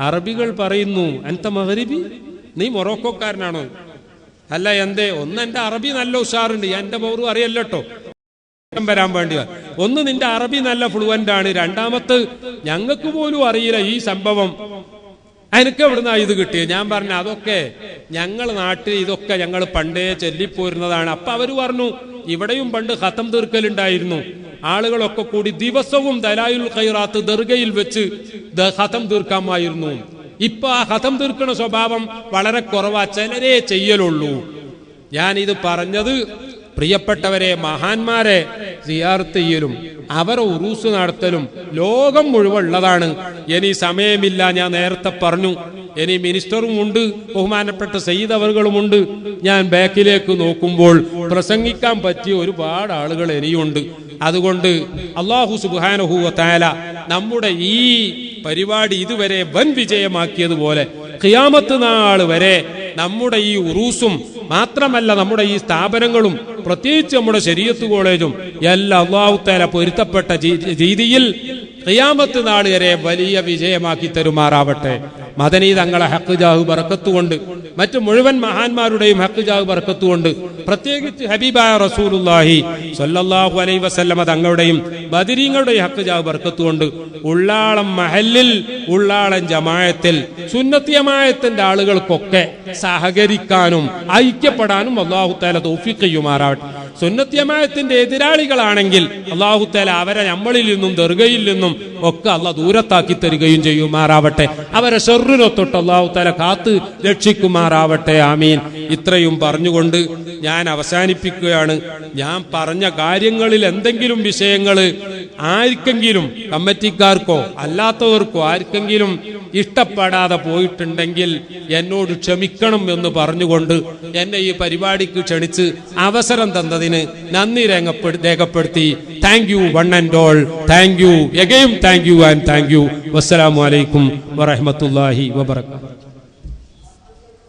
അറബികൾ പറയുന്നു, അൻത മഗ്രിബി, നീ മൊറോക്കോക്കാരനാണോ? അല്ല, എന്തേ? ഒന്ന് എന്റെ അറബി നല്ല ഉഷാറുണ്ട്, എന്റെ പൗറും അറിയല്ലോ വരാൻ വേണ്ടി. ഒന്ന് നിന്റെ അറബി നല്ല ഫ്ലുവന്റ് ആണ്, രണ്ടാമത്ത് ഞങ്ങൾക്ക് പോലും അറിയില്ല ഈ സംഭവം, എനിക്ക് എവിടുന്നാ ഇത് കിട്ടിയത്? ഞാൻ പറഞ്ഞു, അതൊക്കെ ഞങ്ങൾ നാട്ടിൽ ഇതൊക്കെ ഞങ്ങൾ പണ്ടേ ചൊല്ലിപ്പോരുന്നതാണ്. അപ്പൊ അവര് പറഞ്ഞു, ഇവിടെയും പണ്ട് ഖത്തം തീർക്കലുണ്ടായിരുന്നു, ആളുകളൊക്കെ കൂടി ദിവസവും ദലായിലുൽ ഖൈറാത്ത് ദർഗയിൽ വെച്ച് ഖത്തം തീർക്കാമായിരുന്നു. ഇപ്പൊ ആ ഖത്തം തീർക്കുന്ന സ്വഭാവം വളരെ കുറവാ, ചിലരേ ചെയ്യലുള്ളൂ. ഞാൻ ഇത് പറഞ്ഞത് പ്രിയപ്പെട്ടവരെ, മഹാന്മാരെ സിയാറത്ത് ചെയ്യലും അവരെ ഉറൂസ് നടത്തലും ലോകം മുഴുവൻ ഉള്ളതാണ്. ഇനി സമയമില്ല, ഞാൻ നേരത്തെ പറഞ്ഞു, ഇനി മിനിസ്റ്ററും ഉണ്ട്, ബഹുമാനപ്പെട്ട സയ്യിദ് അവറുകളുമുണ്ട്. ഞാൻ ബാക്കിലേക്ക് നോക്കുമ്പോൾ പ്രസംഗിക്കാൻ പറ്റിയ ഒരുപാട് ആളുകൾ ഇനിയുണ്ട്. അതുകൊണ്ട് അല്ലാഹു സുബ്ഹാനഹു വ തആല നമ്മുടെ ഈ പരിപാടി ഇതുവരെ വൻ വിജയമാക്കിയതുപോലെ ഖിയാമത്ത് നാൾ വരെ നമ്മുടെ ഈ ഉറൂസും മാത്രമല്ല നമ്മുടെ ഈ സ്ഥാപനങ്ങളും പ്രത്യേകിച്ച് നമ്മുടെ ശരീഅത്ത് കോളേജും എല്ലാം അല്ലാഹു തആല പൊരുത്തപ്പെട്ട രീതിയിൽ ഖിയാമത്ത് നാൾ വരെ വലിയ വിജയമാക്കി തരുമാറാവട്ടെ. മദനി തങ്ങളെ ഹഖ് ജാഹ് ബർക്കത്തുകൊണ്ട് മറ്റു മുഴുവൻ മഹാന്മാരുടെയും ഹഖ് ജാഹ് ബർക്കത്തുകൊണ്ട് പ്രത്യേകിച്ച് ഹബീബായ റസൂലുള്ളാഹി സ്വല്ലല്ലാഹു അലൈഹി വസല്ലമ തങ്ങളുടെയും ബദരീങ്ങളുടെയും ഹഖ് ജാഹ് ബർക്കത്തുകൊണ്ട് ഉള്ളാളം മഹല്ലിൽ ഉള്ളാളം ജമാഅത്തിൽ സുന്നത്തി ജമാഅത്തിന്റെ ആളുകൾക്കൊക്കെ സഹകരിക്കാനും ഐക്യപ്പെടാനും അല്ലാഹു തആല തൗഫീഖ് ചെയ്യുമാറാവട്ടെ. സുന്നത്തി ജമാഅത്തിന്റെ എതിരാളികളാണെങ്കിൽ അല്ലാഹു തആല അവരെ നമ്മളിൽ നിന്നും ദർഗയിൽ നിന്നും ഒക്കെ അല്ലാഹു ദൂരത്താക്കി തരികയും ചെയ്യുമാറാവട്ടെ. അവരെ ഷർറിനെ തൊട്ട് അല്ലാഹു തആല കാത്ത് രക്ഷിക്കുമാറാവട്ടെ. ആമീൻ. ഇത്രയും പറഞ്ഞുകൊണ്ട് ഞാൻ അവസാനിപ്പിക്കുകയാണ്. ഞാൻ പറഞ്ഞ കാര്യങ്ങളിൽ എന്തെങ്കിലും വിഷയങ്ങൾ ആർക്കെങ്കിലും കമ്മിറ്റിക്കാർക്കോ അല്ലാത്തവർക്കോ ആർക്കെങ്കിലും ഇഷ്ടപ്പെടാതെ പോയിട്ടുണ്ടെങ്കിൽ എന്നോട് ക്ഷമിക്കണം എന്ന് പറഞ്ഞുകൊണ്ട് എന്നെ ഈ പരിപാടിക്ക് ക്ഷണിച്ച് അവസരം തന്നതിന് നന്ദി രേഖപ്പെടുത്തി. Thank you one and all. Thank you again. Thank you and thank you. വസ്സലാമു അലൈക്കും വറഹ്മത്തുള്ളാഹി വബറകാതുഹു.